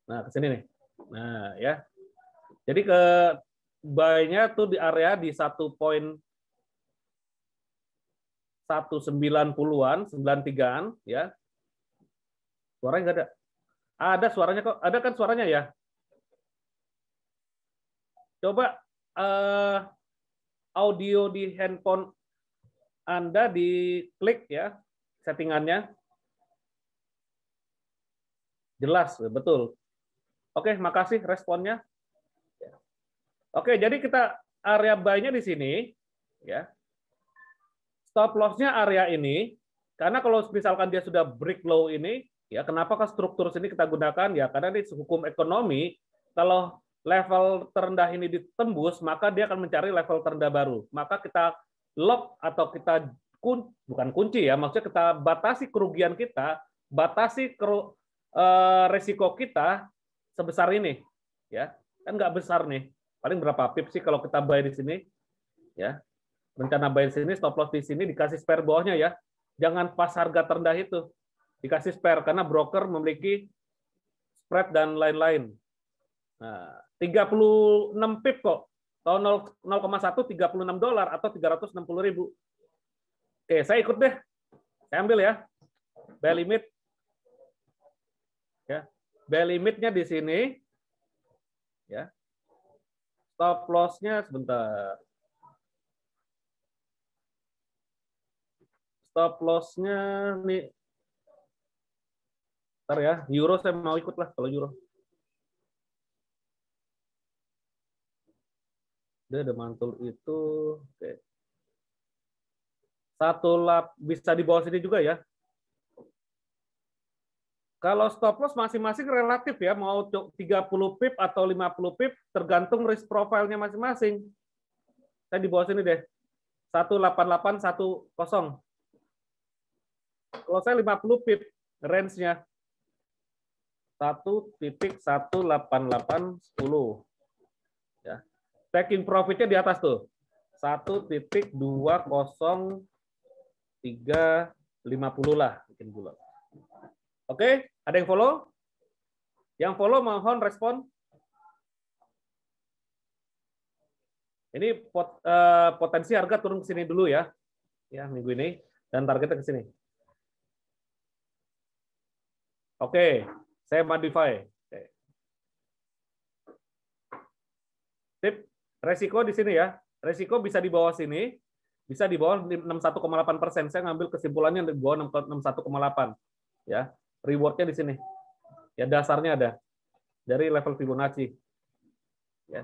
Nah, ke sini nih. Nah, ya. Jadi ke buy-nya tuh di area di 1.19-an, 93-an ya. Suaranya nggak ada. Ada suaranya kok. Ada kan suaranya ya? Coba audio di handphone Anda diklik ya settingannya. Jelas, betul. Oke, makasih responnya. Oke, jadi kita area buy-nya di sini ya. Stop loss-nya area ini, karena kalau misalkan dia sudah break low ini, ya kenapa struktur sini kita gunakan? Ya karena ini hukum ekonomi, kalau level terendah ini ditembus, maka dia akan mencari level terendah baru. Maka kita lock atau kita bukan kunci ya, maksudnya kita batasi kerugian kita, batasi resiko kita sebesar ini, ya kan nggak besar nih, paling berapa pip sih kalau kita buy di sini, ya. Rencana buy di sini, stop loss di sini, dikasih spare bawahnya ya. Jangan pas harga terendah itu. Dikasih spare, karena broker memiliki spread dan lain-lain. Nah, 36 pip kok. Tahun 0,1 $36 atau 360.000. Oke, saya ikut deh. Saya ambil ya. Buy limit. Ya. Buy limitnya di sini. Ya. Stop loss-nya sebentar. Stop loss-nya nih. Ntar ya, euro saya mau ikut lah kalau euro. Dia ada mantul itu. Oke. Satu lap bisa di bawah sini juga ya. Kalau stop loss masing-masing relatif ya, mau 30 pip atau 50 pip tergantung risk profile-nya masing-masing. Saya di bawah sini deh. 18810. Kalau saya 50 pip range-nya 1.18810. Ya. Taking profit-nya di atas tuh. 1.20350 lah bikin dulu. Oke, ada yang follow? Yang follow mohon respon. Ini potensi harga turun ke sini dulu ya. Ya, minggu ini dan targetnya ke sini. Oke, saya modify. Oke. Tip resiko di sini ya. Resiko bisa di bawah sini, bisa di bawah 61,8%. Saya ngambil kesimpulannya di bawah 61,8. Ya, rewardnya di sini. Ya, dasarnya ada dari level Fibonacci. Ya.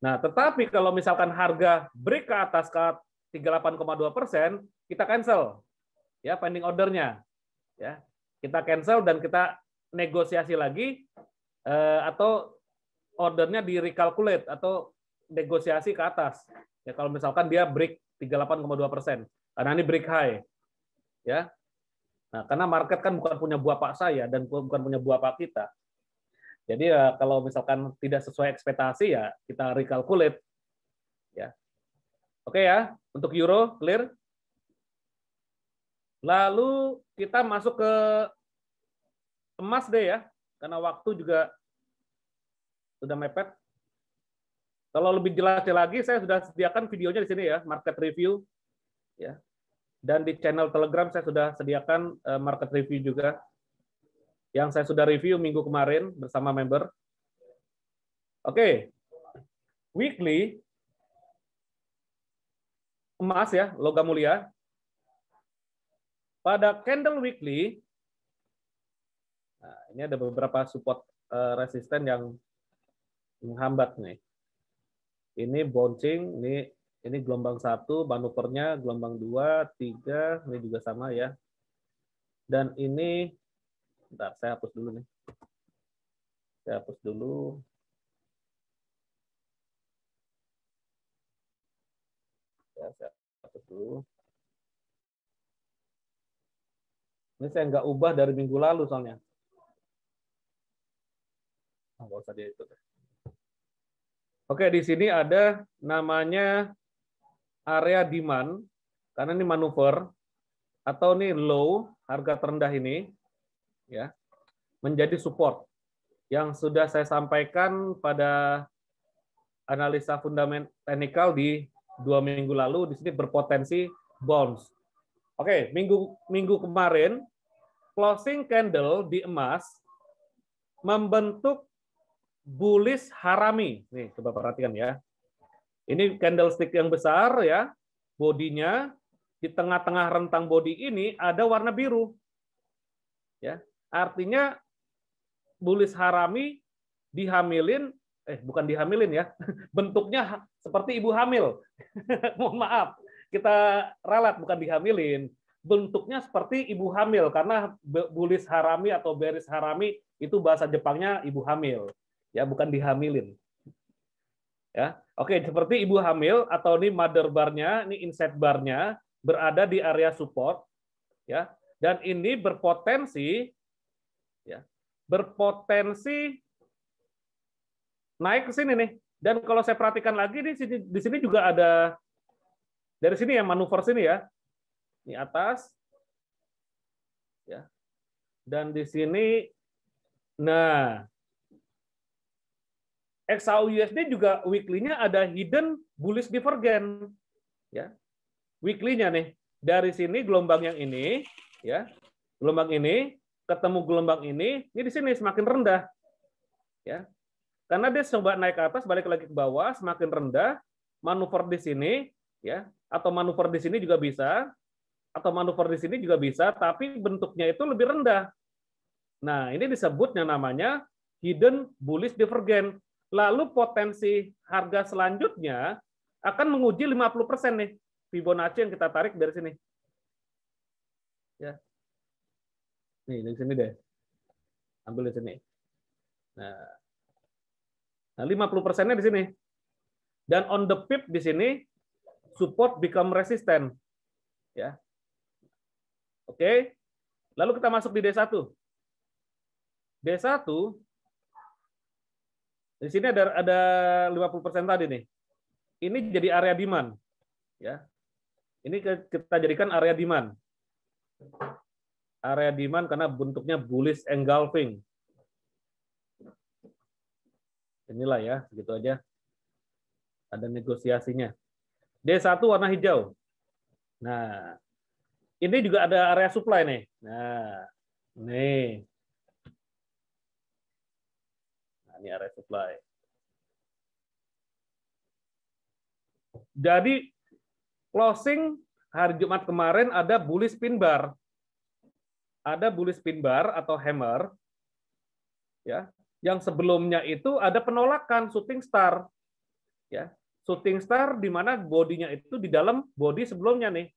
Nah, tetapi kalau misalkan harga break ke atas ke 38,2%, kita cancel. Ya, pending ordernya. Ya. Kita cancel dan kita negosiasi lagi atau ordernya di recalculate atau negosiasi ke atas. Ya kalau misalkan dia break 38,2%, karena ini break high. Ya. Nah, karena market kan bukan punya buah pak saya dan bukan punya buah pak kita. Jadi ya kalau misalkan tidak sesuai ekspektasi ya kita recalculate. Ya. Oke ya, untuk euro clear. Lalu kita masuk ke emas deh ya, karena waktu juga sudah mepet. Kalau lebih jelasnya lagi, saya sudah sediakan videonya di sini ya, market review. Ya. Dan di channel Telegram saya sudah sediakan market review juga, yang saya sudah review minggu kemarin bersama member. Oke, weekly emas ya, logam mulia. Pada candle weekly, nah, ini ada beberapa support resisten yang menghambat nih. Ini bouncing, ini gelombang 1, manuvernya gelombang 2, 3, ini juga sama ya. Dan ini, bentar, saya hapus dulu nih. Saya hapus dulu. Ya, saya hapus dulu. Ini saya nggak ubah dari minggu lalu soalnya. Nggak usah dia itu. Oke, di sini ada namanya area demand, karena ini manuver, atau ini low, harga terendah ini, ya, menjadi support. Yang sudah saya sampaikan pada analisa fundamental teknikal di 2 minggu lalu, di sini berpotensi bounce. Oke, minggu kemarin, closing candle di emas membentuk bullish harami. Nih, coba perhatikan ya. Ini candlestick yang besar ya, bodinya di tengah-tengah rentang body ini ada warna biru. Ya, artinya bullish harami dihamilin, bukan dihamilin ya, bentuknya seperti ibu hamil. Mohon maaf, kita ralat bukan dihamilin. Bentuknya seperti ibu hamil karena bullish harami atau bearish harami itu bahasa Jepangnya ibu hamil. Ya, bukan dihamilin. Ya, oke, seperti ibu hamil atau ini mother bar-nya, ini inside bar-nya berada di area support, ya, dan ini berpotensi, ya, berpotensi naik ke sini nih. Dan kalau saya perhatikan lagi di sini juga ada dari sini ya manuver sini ya, ini atas, ya, dan di sini, nah. XAUUSD juga weekly-nya ada hidden bullish divergence, ya. Weekly-nya nih dari sini gelombang yang ini, ya, gelombang ini ketemu gelombang ini di sini semakin rendah, ya. Karena dia coba naik ke atas, balik lagi ke bawah, semakin rendah, manuver di sini, ya, atau manuver di sini juga bisa, atau manuver di sini juga bisa, tapi bentuknya itu lebih rendah. Nah, ini disebutnya namanya hidden bullish divergence. Lalu potensi harga selanjutnya akan menguji 50% nih. Fibonacci yang kita tarik dari sini. Ya. Nih, di sini deh. Ambil di sini. Nah, 50%-nya di sini. Dan on the pip di sini, support become resistant. Ya. Oke. Lalu kita masuk di D1. D1 di sini ada 50% tadi nih. Ini jadi area demand, ya. Ini kita jadikan area demand. Area demand karena bentuknya bullish engulfing. Inilah ya, segitu aja. Ada negosiasinya. D1 warna hijau. Nah, ini juga ada area supply nih. Nah, nih. Ini area supply. Jadi closing hari Jumat kemarin ada bullish pin bar. Ada bullish pin bar atau hammer. Ya, yang sebelumnya itu ada penolakan shooting star. Ya, shooting star di mana bodinya itu di dalam body sebelumnya nih.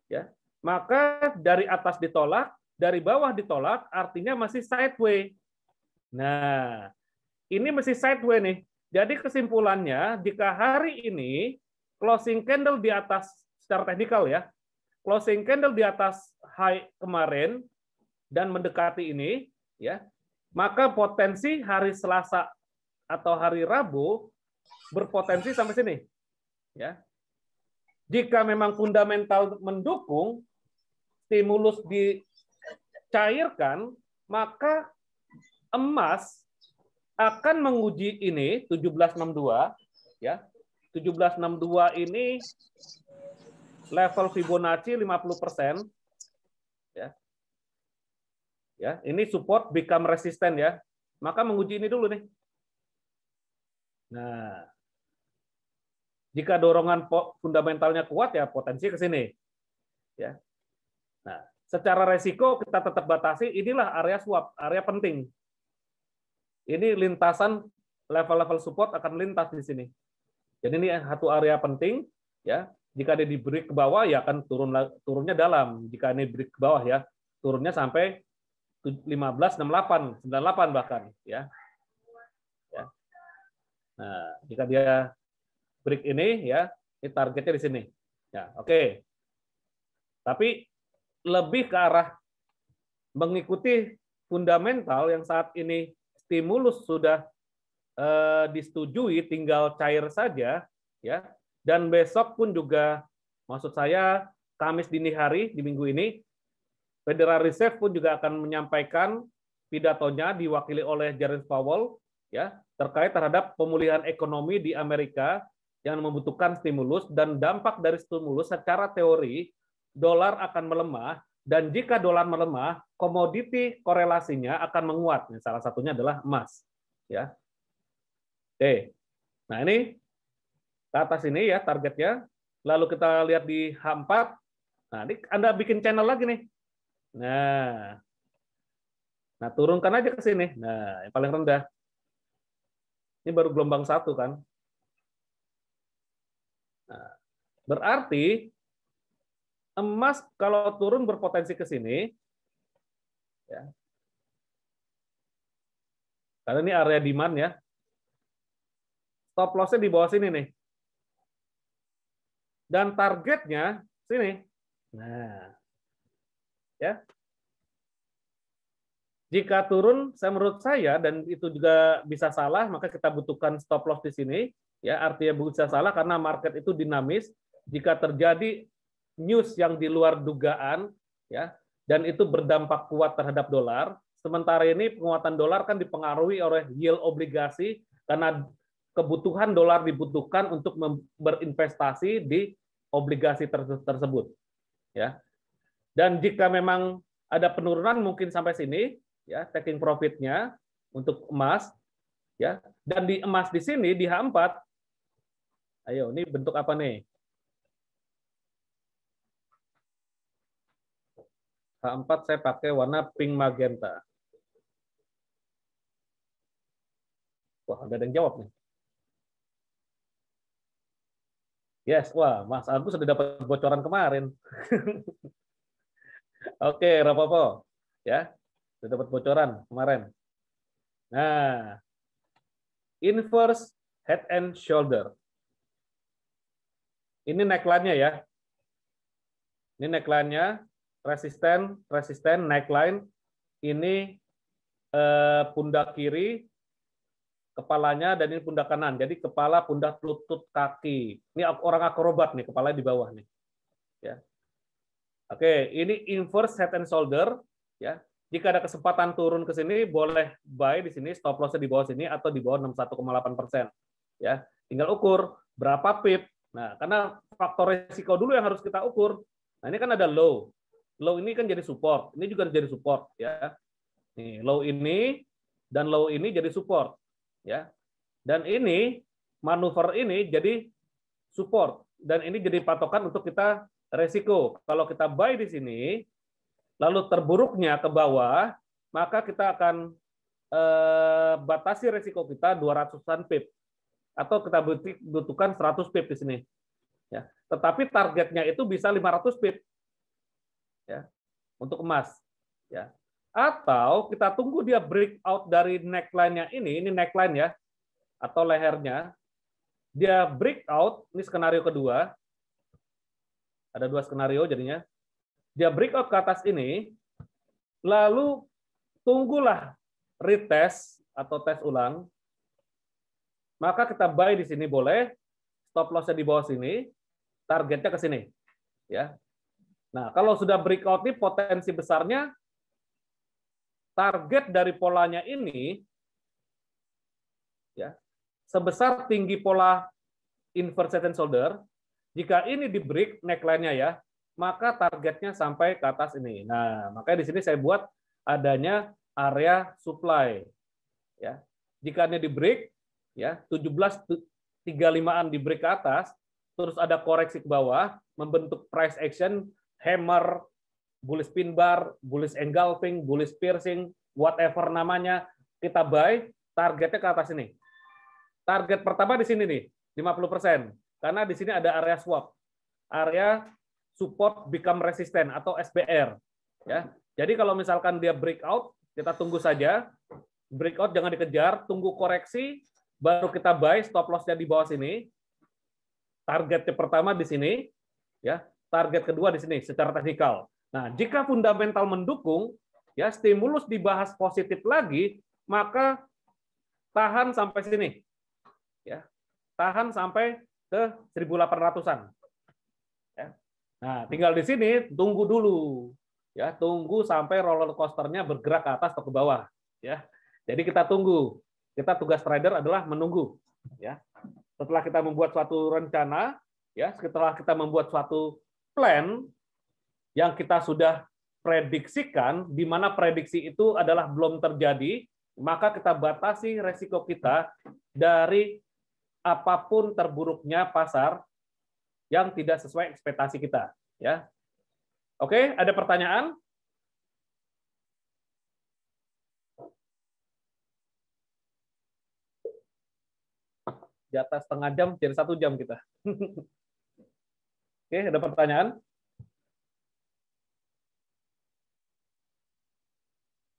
Ya. Maka dari atas ditolak, dari bawah ditolak, artinya masih sideways. Nah, ini masih sideways nih. Jadi kesimpulannya, jika hari ini closing candle di atas secara teknikal ya, closing candle di atas high kemarin dan mendekati ini, ya, maka potensi hari Selasa atau hari Rabu berpotensi sampai sini, ya. Jika memang fundamental mendukung, stimulus dicairkan, maka emas akan menguji ini 1762 ya. 1762 ini level Fibonacci 50% ya. Ya, ini support become resistant ya. Maka menguji ini dulu nih. Nah, jika dorongan fundamentalnya kuat ya potensi ke sini. Ya. Nah, secara resiko kita tetap batasi, inilah area swap, area penting. Ini lintasan level-level support akan lintas di sini. Jadi ini satu area penting, ya. Jika dia di break ke bawah, ya akan turunnya dalam. Jika ini break ke bawah, ya turunnya sampai 15, 68, 98 bahkan, ya. Nah, jika dia break ini ya, ini targetnya di sini. Ya, oke. Tapi lebih ke arah mengikuti fundamental yang saat ini stimulus sudah disetujui, tinggal cair saja, ya. Dan besok pun juga, maksud saya Kamis dini hari di minggu ini, Federal Reserve pun juga akan menyampaikan pidatonya diwakili oleh Jerome Powell, ya, terkait terhadap pemulihan ekonomi di Amerika yang membutuhkan stimulus, dan dampak dari stimulus secara teori dolar akan melemah, dan jika dolar melemah, komoditi korelasinya akan menguat. Salah satunya adalah emas, ya. Oke, nah ini ke atas ini ya targetnya. Lalu kita lihat di H4. Nah, ini Anda bikin channel lagi nih. Nah turunkan aja ke sini. Nah, yang paling rendah. Ini baru gelombang 1 kan. Nah, berarti emas kalau turun berpotensi ke sini, ya. Karena ini area demand ya. Stop loss-nya di bawah sini nih. Dan targetnya sini. Nah, ya. Jika turun, menurut saya, dan itu juga bisa salah, maka kita butuhkan stop loss di sini. Ya, artinya bisa salah karena market itu dinamis. Jika terjadi news yang di luar dugaan, ya, dan itu berdampak kuat terhadap dolar. Sementara ini penguatan dolar kan dipengaruhi oleh yield obligasi karena kebutuhan dolar dibutuhkan untuk berinvestasi di obligasi tersebut, ya. Dan jika memang ada penurunan mungkin sampai sini, ya, taking profitnya untuk emas, ya. Dan di emas di sini di H4, ayo, ini bentuk apa nih? H4 saya pakai warna pink magenta. Wah, ada yang jawab nih. Yes, wah, Mas Agus sudah dapat bocoran kemarin. Oke, Rapopo, ya, sudah dapat bocoran kemarin. Nah, inverse head and shoulder. Ini neckline-nya ya. Ini neckline-nya, resisten, neckline. Ini pundak kiri, kepalanya, dan ini pundak kanan. Jadi kepala, pundak, lutut, kaki. Ini orang akrobat nih, kepala di bawah nih. Ya. Oke, ini inverse head and shoulder. Ya. Jika ada kesempatan turun ke sini, boleh buy di sini, stop loss-nya di bawah sini atau di bawah 61,8%. Ya, tinggal ukur berapa pip. Nah, karena faktor resiko dulu yang harus kita ukur. Nah, ini kan ada low. Low ini kan jadi support. Ini juga jadi support, ya. Nih, low ini dan low ini jadi support, ya. Dan ini manuver ini jadi support, dan ini jadi patokan untuk kita resiko. Kalau kita buy di sini, lalu terburuknya ke bawah, maka kita akan batasi resiko kita 200-an pip, atau kita butuhkan 100 pip di sini. Ya. Tetapi targetnya itu bisa 500 pip, ya, untuk emas. Ya. Atau kita tunggu dia breakout dari neckline-nya ini neckline ya, atau lehernya, dia breakout, ini skenario kedua, ada 2 skenario jadinya, dia breakout ke atas ini, lalu tunggulah retest atau tes ulang, maka kita buy di sini boleh, stop loss-nya di bawah sini, targetnya ke sini. Ya. Nah, kalau sudah breakout ini potensi besarnya, target dari polanya ini, ya, sebesar tinggi pola inverse head and shoulder. Jika ini di break neckline-nya ya, maka targetnya sampai ke atas ini. Nah, makanya di sini saya buat adanya area supply. Ya, jika ini di break, ya 17.35-an di break ke atas, terus ada koreksi ke bawah, membentuk price action, hammer, bullish pin bar, bullish engulfing, bullish piercing, whatever namanya, kita buy, targetnya ke atas ini. Target pertama di sini nih, 50%. Karena di sini ada area swap. Area support become resistant atau SBR. Ya. Jadi kalau misalkan dia breakout, kita tunggu saja. Breakout jangan dikejar, tunggu koreksi, baru kita buy, stop loss-nya di bawah sini. Target pertama di sini, ya. Target kedua di sini secara teknikal. Nah, jika fundamental mendukung, ya stimulus dibahas positif lagi, maka tahan sampai sini. Ya. Tahan sampai ke 1800-an. Ya. Nah, tinggal di sini tunggu dulu. Ya, tunggu sampai roller coaster-nya bergerak ke atas atau ke bawah, ya. Jadi kita tunggu. Kita tugas trader adalah menunggu, ya. Setelah kita membuat suatu rencana, ya, setelah kita membuat suatu plan yang kita sudah prediksikan, di mana prediksi itu adalah belum terjadi, maka kita batasi resiko kita dari apapun terburuknya pasar yang tidak sesuai ekspektasi kita, ya. Oke, ada pertanyaan? Di atas setengah jam jadi 1 jam kita. Oke, ada pertanyaan?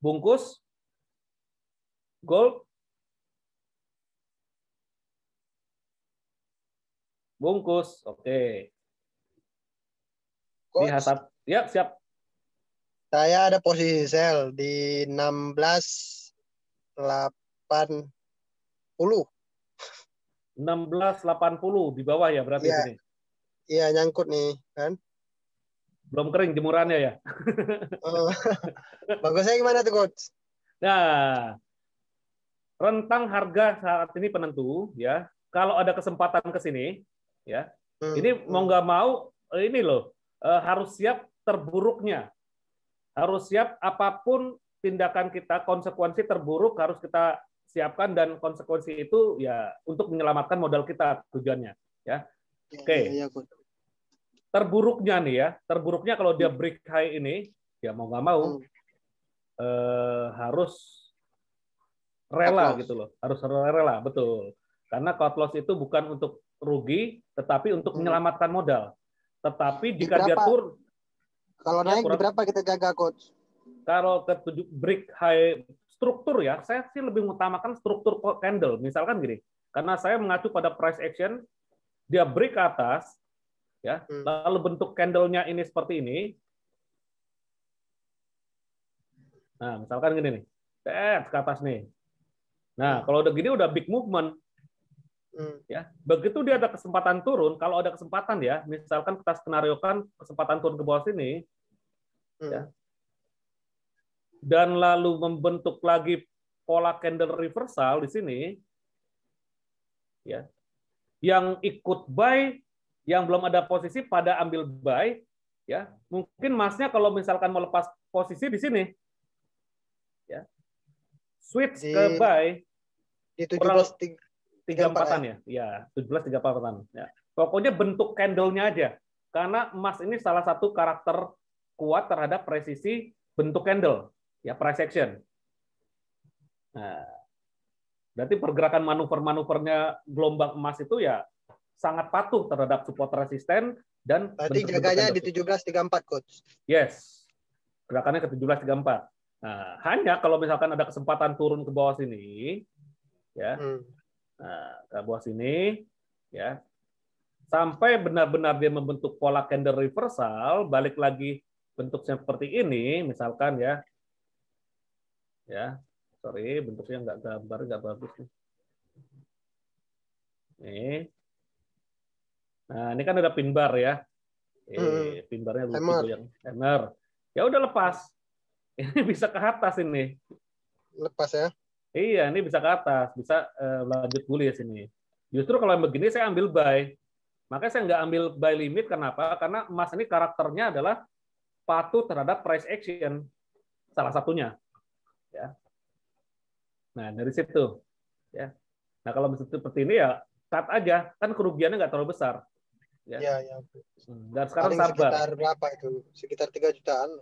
Bungkus? Gold? Bungkus, oke. Ini hasap. Ya, siap. Saya ada posisi sell di 16.80. 16.80 di bawah ya berarti Iya. sini. Iya, nyangkut nih, kan? Belum kering jemurannya ya. Oh. Bagusnya gimana tuh, Coach? Nah, rentang harga saat ini penentu, ya. Kalau ada kesempatan ke sini, ya. Ini mau nggak mau, ini loh, harus siap terburuknya. Harus siap apapun tindakan kita, konsekuensi terburuk harus kita siapkan, dan konsekuensi itu ya untuk menyelamatkan modal kita tujuannya, ya. Oke. Terburuknya nih ya, terburuknya kalau dia break high ini, ya mau nggak mau harus rela gitu loh, harus rela, betul. Karena cut loss itu bukan untuk rugi, tetapi untuk menyelamatkan modal. Tetapi jika dia turun, kalau naik di berapa kita jaga, Coach? Kalau ke break high struktur ya, saya sih lebih mengutamakan struktur candle. Misalkan gini, karena saya mengacu pada price action, dia break ke atas, ya, lalu bentuk candle-nya ini seperti ini. Nah, misalkan gini nih, ke atas nih. Nah, kalau udah gini udah big movement. Ya, begitu dia ada kesempatan turun, kalau ada kesempatan ya, misalkan kita skenariokan kesempatan turun ke bawah sini, ya, dan lalu membentuk lagi pola candle reversal di sini, ya, yang ikut buy, yang belum ada posisi pada ambil buy, ya, mungkin masnya kalau misalkan mau lepas posisi di sini, ya, switch ke buy di 17.34 ya, ya 17.34 ya. Pokoknya bentuk candle-nya aja, karena emas ini salah satu karakter kuat terhadap presisi bentuk candle, ya, price action. Nah, berarti pergerakan manuver-manuvernya gelombang emas itu ya sangat patuh terhadap support resisten dan berarti jaganya di 17.34, Coach. Yes, gerakannya ke 17.34. Nah, hanya kalau misalkan ada kesempatan turun ke bawah sini, ya, nah, ke bawah sini, ya, sampai benar-benar dia membentuk pola candle reversal, balik lagi bentuknya seperti ini, misalkan ya, sorry, bentuknya nggak gambar, nggak bagus nih. Nih. Nah, ini kan ada pin bar ya. Pin barnya lucu yang hammer. Ya udah lepas. Ini bisa ke atas ini. Lepas ya? Iya, ini bisa ke atas, bisa lanjut bullish sini. Justru kalau yang begini saya ambil buy. Makanya saya nggak ambil buy limit, kenapa? Karena emas ini karakternya adalah patuh terhadap price action. Salah satunya. Ya. Nah, dari situ. Ya. Nah, kalau seperti ini ya cut aja, kan kerugiannya nggak terlalu besar. Ya. Ya. Dan sekarang sabar. Sekitar berapa itu? Sekitar 3 jutaan.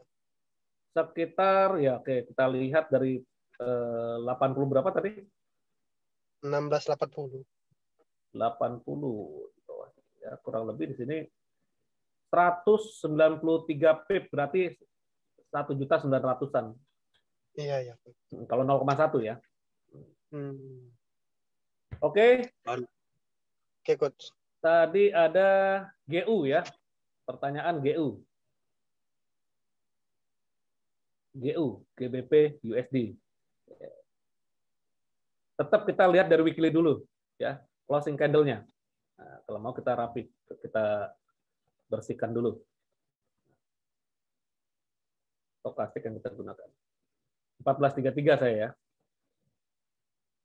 Sekitar ya, oke, kita lihat dari 80 berapa tadi? 16.80. 80 ya, kurang lebih di sini 193 pip, berarti 1.900.000-an. Iya. Kalau 0,1 ya. Oke, Oke, Coach. tadi ada GU ya. Pertanyaan GU. GU, GBP USD. Tetap kita lihat dari weekly dulu ya, closing candle-nya. Nah, kalau mau kita rapi, kita bersihkan dulu stokastik yang kita gunakan. 1433 saya ya.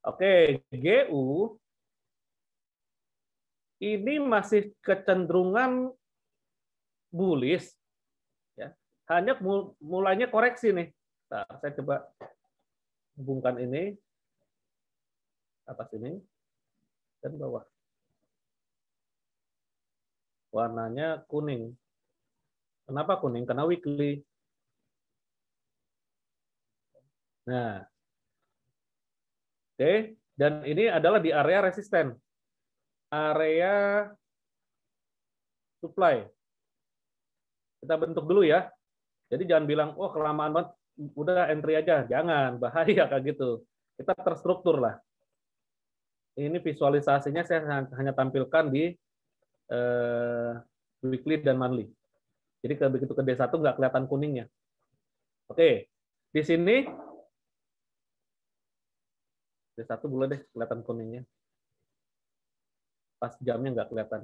Oke, GU ini masih kecenderungan bullish ya. Hanya mulainya koreksi nih. Nah, saya coba hubungkan ini atas ini dan bawah. Warnanya kuning. Kenapa kuning? Karena weekly. Nah, oke, dan ini adalah di area resisten, area supply. Kita bentuk dulu ya. Jadi jangan bilang, oh kelamaan banget, udah entry aja. Jangan, bahaya kayak gitu. Kita terstruktur lah. Ini visualisasinya saya hanya tampilkan di weekly dan monthly. Jadi begitu ke D1 nggak kelihatan kuningnya. Oke, di sini D1 boleh deh kelihatan kuningnya. Pas jamnya nggak kelihatan.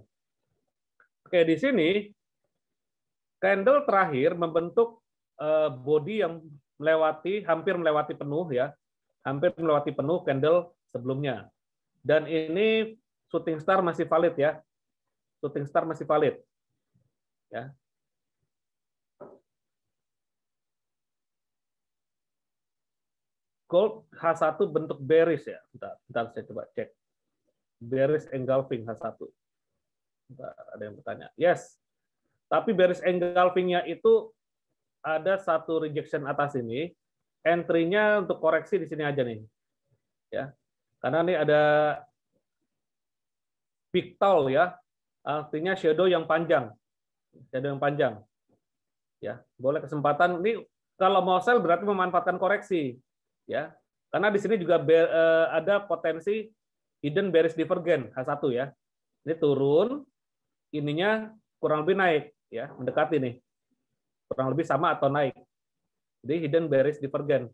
Oke, di sini candle terakhir membentuk body yang hampir melewati penuh ya. Hampir melewati penuh candle sebelumnya. Dan ini shooting star masih valid ya. Shooting star masih valid. Ya. Gold H1 bentuk bearish ya. Bentar saya coba cek. Bearish engulfing H1. Bentar, ada yang bertanya. Yes. Tapi bearish engulfing-nya itu ada satu rejection atas ini. Entry-nya untuk koreksi di sini aja nih. Ya. Karena ini ada big tall ya. Artinya shadow yang panjang. Shadow yang panjang. Ya, boleh kesempatan ini kalau mau sell berarti memanfaatkan koreksi. Ya. Karena di sini juga ada potensi hidden bearish divergence H1 ya. Ini turun, ininya kurang lebih naik ya, mendekati nih. Kurang lebih sama atau naik. Jadi hidden bearish divergence.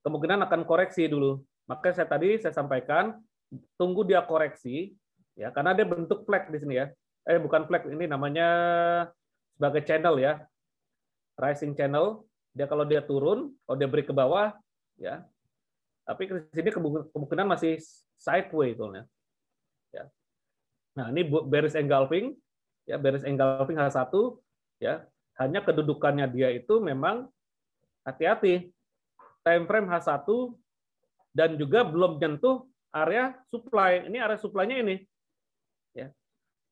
Kemungkinan akan koreksi dulu. Maka saya sampaikan tunggu dia koreksi ya, karena dia bentuk flag di sini ya. Bukan flag, ini namanya sebagai channel ya. Rising channel. Dia kalau dia turun, kalau dia break ke bawah ya. Tapi ke sini kemungkinan masih sideways ya. Nah, ini bearish engulfing ya, bearish engulfing H1 ya. Hanya kedudukannya dia itu memang hati-hati. Time frame H1 dan juga belum menyentuh area supply. Ini area supply-nya ini. Ya.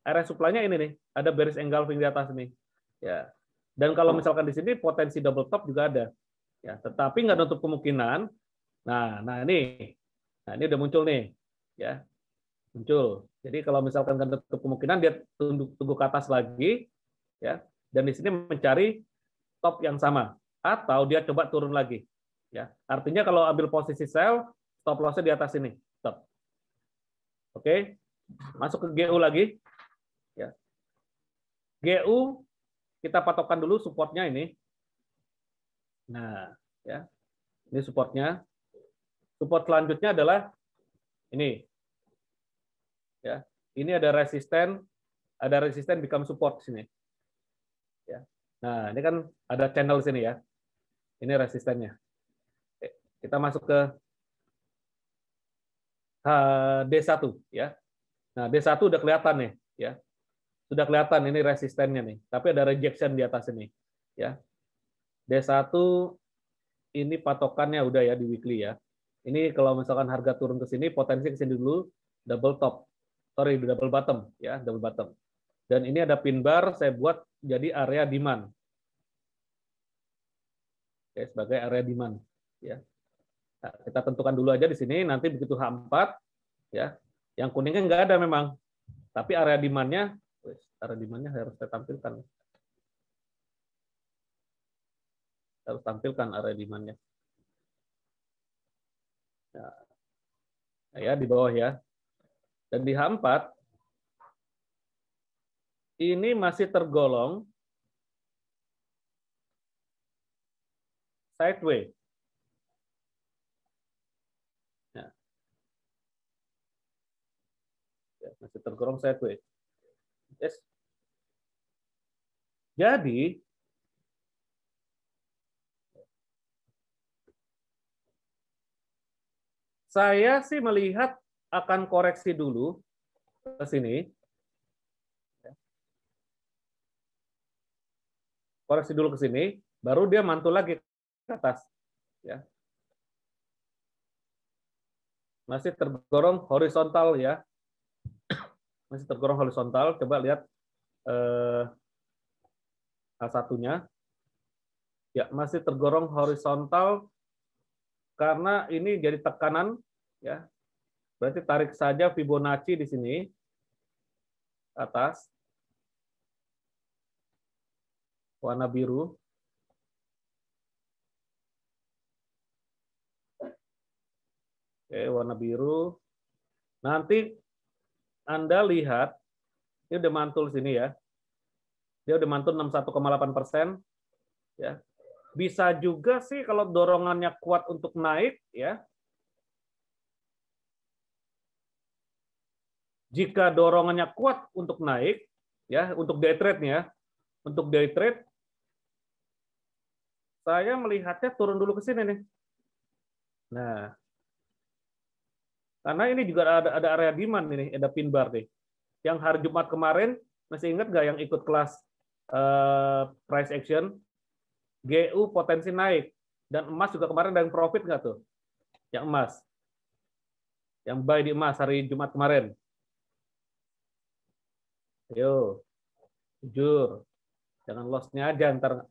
Area supply-nya ini nih, ada bearish engulfing di atas ini. Ya. Dan kalau misalkan di sini potensi double top juga ada. Ya, tetapi nggak nutup kemungkinan. Nah ini. Nah, ini udah muncul nih. Ya. Muncul. Jadi kalau misalkan nggak nutup kemungkinan dia tunggu ke atas lagi ya. Dan di sini mencari top yang sama atau dia coba turun lagi. Ya, artinya kalau ambil posisi sell, stop loss-nya di atas ini. Stop. Oke, masuk ke GU lagi. Ya. GU kita patokkan dulu supportnya ini. Nah, ya, ini supportnya. Support selanjutnya adalah ini. Ya, ini ada resisten become support sini. Ya. Nah, ini kan ada channel sini ya. Ini resistennya. Kita masuk ke D1 ya. Nah, D1 udah kelihatan nih ya. Sudah kelihatan ini resistennya nih, tapi ada rejection di atas ini ya. D1 ini patokannya udah ya di weekly ya. Ini kalau misalkan harga turun ke sini, potensi ke sini dulu double top. Sorry, double bottom ya, double bottom. Dan ini ada pin bar saya buat jadi area demand. Oke, sebagai area demand ya. Nah, kita tentukan dulu aja di sini, nanti begitu H4 ya, yang kuningnya nggak ada memang, tapi area demand-nya harus saya tampilkan. Harus tampilkan area demand-nya. Nah, ya di bawah ya. Dan di H4 ini masih tergolong sideways. Ya, masih tergolong sideways. Yes. Jadi saya sih melihat akan koreksi dulu ke sini. Koreksi dulu ke sini, baru dia mantul lagi ke atas. Ya. Masih tergolong horizontal ya. Masih tergolong horizontal. Coba lihat A1-nya. Ya, masih tergolong horizontal karena ini jadi tekanan ya. Berarti tarik saja Fibonacci di sini atas. Warna biru. Oke, warna biru. Nanti Anda lihat, ini udah mantul sini ya. Dia udah mantul 61,8%. Ya. Bisa juga sih kalau dorongannya kuat untuk naik, ya. Jika dorongannya kuat untuk naik, ya, untuk day trade-nya, untuk day trade, saya melihatnya turun dulu ke sini nih. Nah, karena ini juga ada area demand ini, ada pin bar nih. Yang hari Jumat kemarin, masih ingat nggak yang ikut kelas price action? GU potensi naik. Dan emas juga kemarin ada yang profit nggak tuh? Yang emas. Yang buy di emas hari Jumat kemarin. Ayo, jujur. Jangan loss-nya aja ntar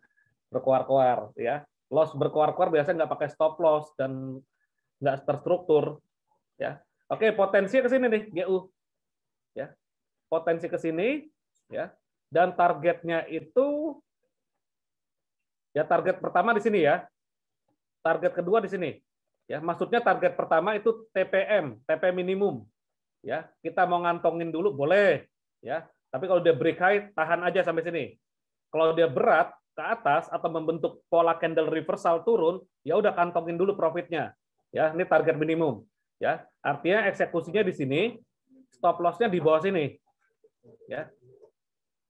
berkoar-koar. Ya. Loss berkoar-koar biasanya nggak pakai stop loss dan nggak terstruktur. Ya. Oke, potensi ke sini nih, GU. Ya. Potensi ke sini, ya. Dan targetnya itu, ya target pertama di sini ya. Target kedua di sini. Ya, maksudnya target pertama itu TPM, TP minimum. Ya, kita mau ngantongin dulu boleh, ya. Tapi kalau dia break high, tahan aja sampai sini. Kalau dia berat ke atas atau membentuk pola candle reversal turun, ya udah kantongin dulu profitnya. Ya, ini target minimum. Ya, artinya eksekusinya di sini, stop loss-nya di bawah sini. Ya.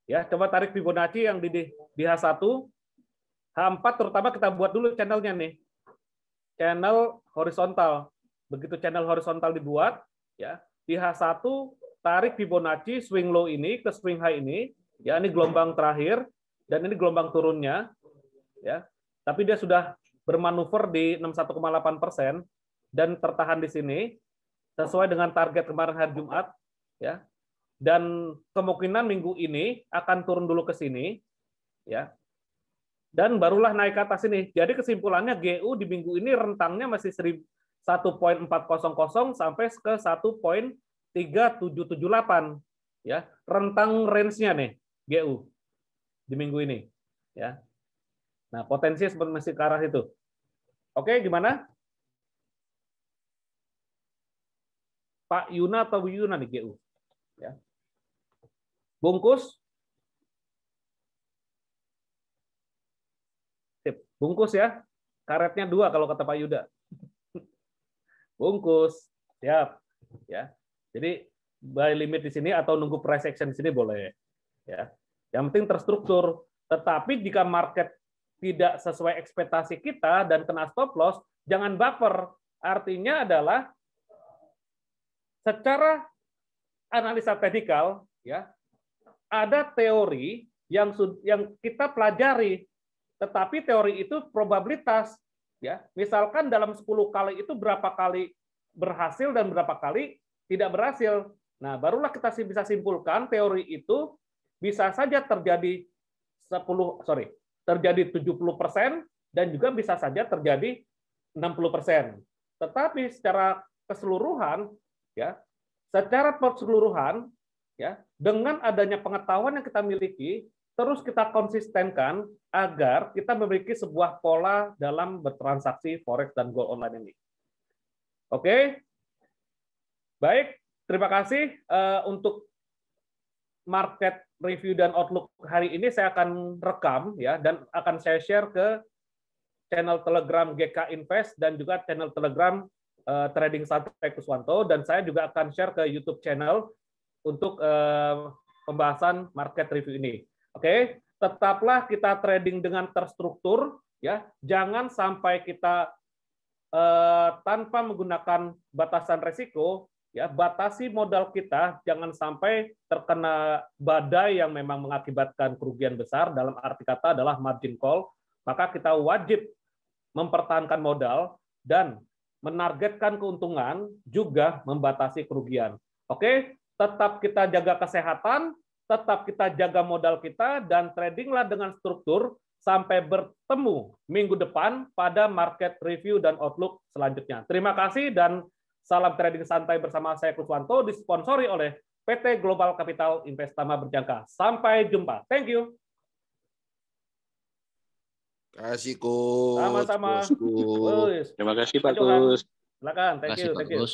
Ya, coba tarik Fibonacci yang di H1, H4 terutama kita buat dulu channelnya nih. Channel horizontal. Begitu channel horizontal dibuat, ya, di H1 tarik Fibonacci swing low ini ke swing high ini, ya ini gelombang terakhir dan ini gelombang turunnya, ya. Tapi dia sudah bermanuver di 61,8% dan tertahan di sini sesuai dengan target kemarin hari Jumat, ya. Dan kemungkinan minggu ini akan turun dulu ke sini, ya. Dan barulah naik ke atas ini. Jadi kesimpulannya GU di minggu ini rentangnya masih 1.400 sampai ke 1.3778, ya. Rentang range-nya nih GU di minggu ini, ya. Nah, potensi seperti masih ke arah itu. Oke, gimana? Pak Yuna atau Bu Yuna nih GU, ya. Bungkus. Sip. Bungkus ya. Karetnya 2 kalau kata Pak Yuda. Bungkus. Siap. Ya. Jadi buy limit di sini atau nunggu price action di sini boleh. Ya. Yang penting terstruktur. Tetapi jika market tidak sesuai ekspektasi kita dan kena stop loss, jangan baper. Artinya adalah secara analisa teknikal, ya, ada teori yang kita pelajari, tetapi teori itu probabilitas, ya. Misalkan dalam 10 kali itu berapa kali berhasil dan berapa kali tidak berhasil. Nah, barulah kita bisa simpulkan teori itu bisa saja terjadi 70% dan juga bisa saja terjadi 60%. Tetapi secara keseluruhan, ya, secara keseluruhan, ya, dengan adanya pengetahuan yang kita miliki, terus kita konsistenkan agar kita memiliki sebuah pola dalam bertransaksi forex dan gold online ini. Oke, baik. terima kasih untuk market review dan outlook hari ini saya akan rekam ya dan akan saya share ke channel Telegram GK Invest dan juga channel Telegram Trading Santai Kuswanto, dan saya juga akan share ke YouTube channel untuk pembahasan market review ini. Oke, tetaplah kita trading dengan terstruktur ya. Jangan sampai kita tanpa menggunakan batasan resiko ya, batasi modal kita, jangan sampai terkena badai yang memang mengakibatkan kerugian besar, dalam arti kata adalah margin call. Maka kita wajib mempertahankan modal dan menargetkan keuntungan, juga membatasi kerugian. Oke, tetap kita jaga kesehatan, tetap kita jaga modal kita, dan tradinglah dengan struktur sampai bertemu minggu depan pada market review dan outlook selanjutnya. Terima kasih dan salam trading santai bersama saya Kuswanto, disponsori oleh PT Global Capital Investama Berjangka. Sampai jumpa. Thank you. Kasih Coach. Sama-sama. Bosku. Terima kasih Pak Johan. Gus. Silakan. Terima kasih Pak Gus.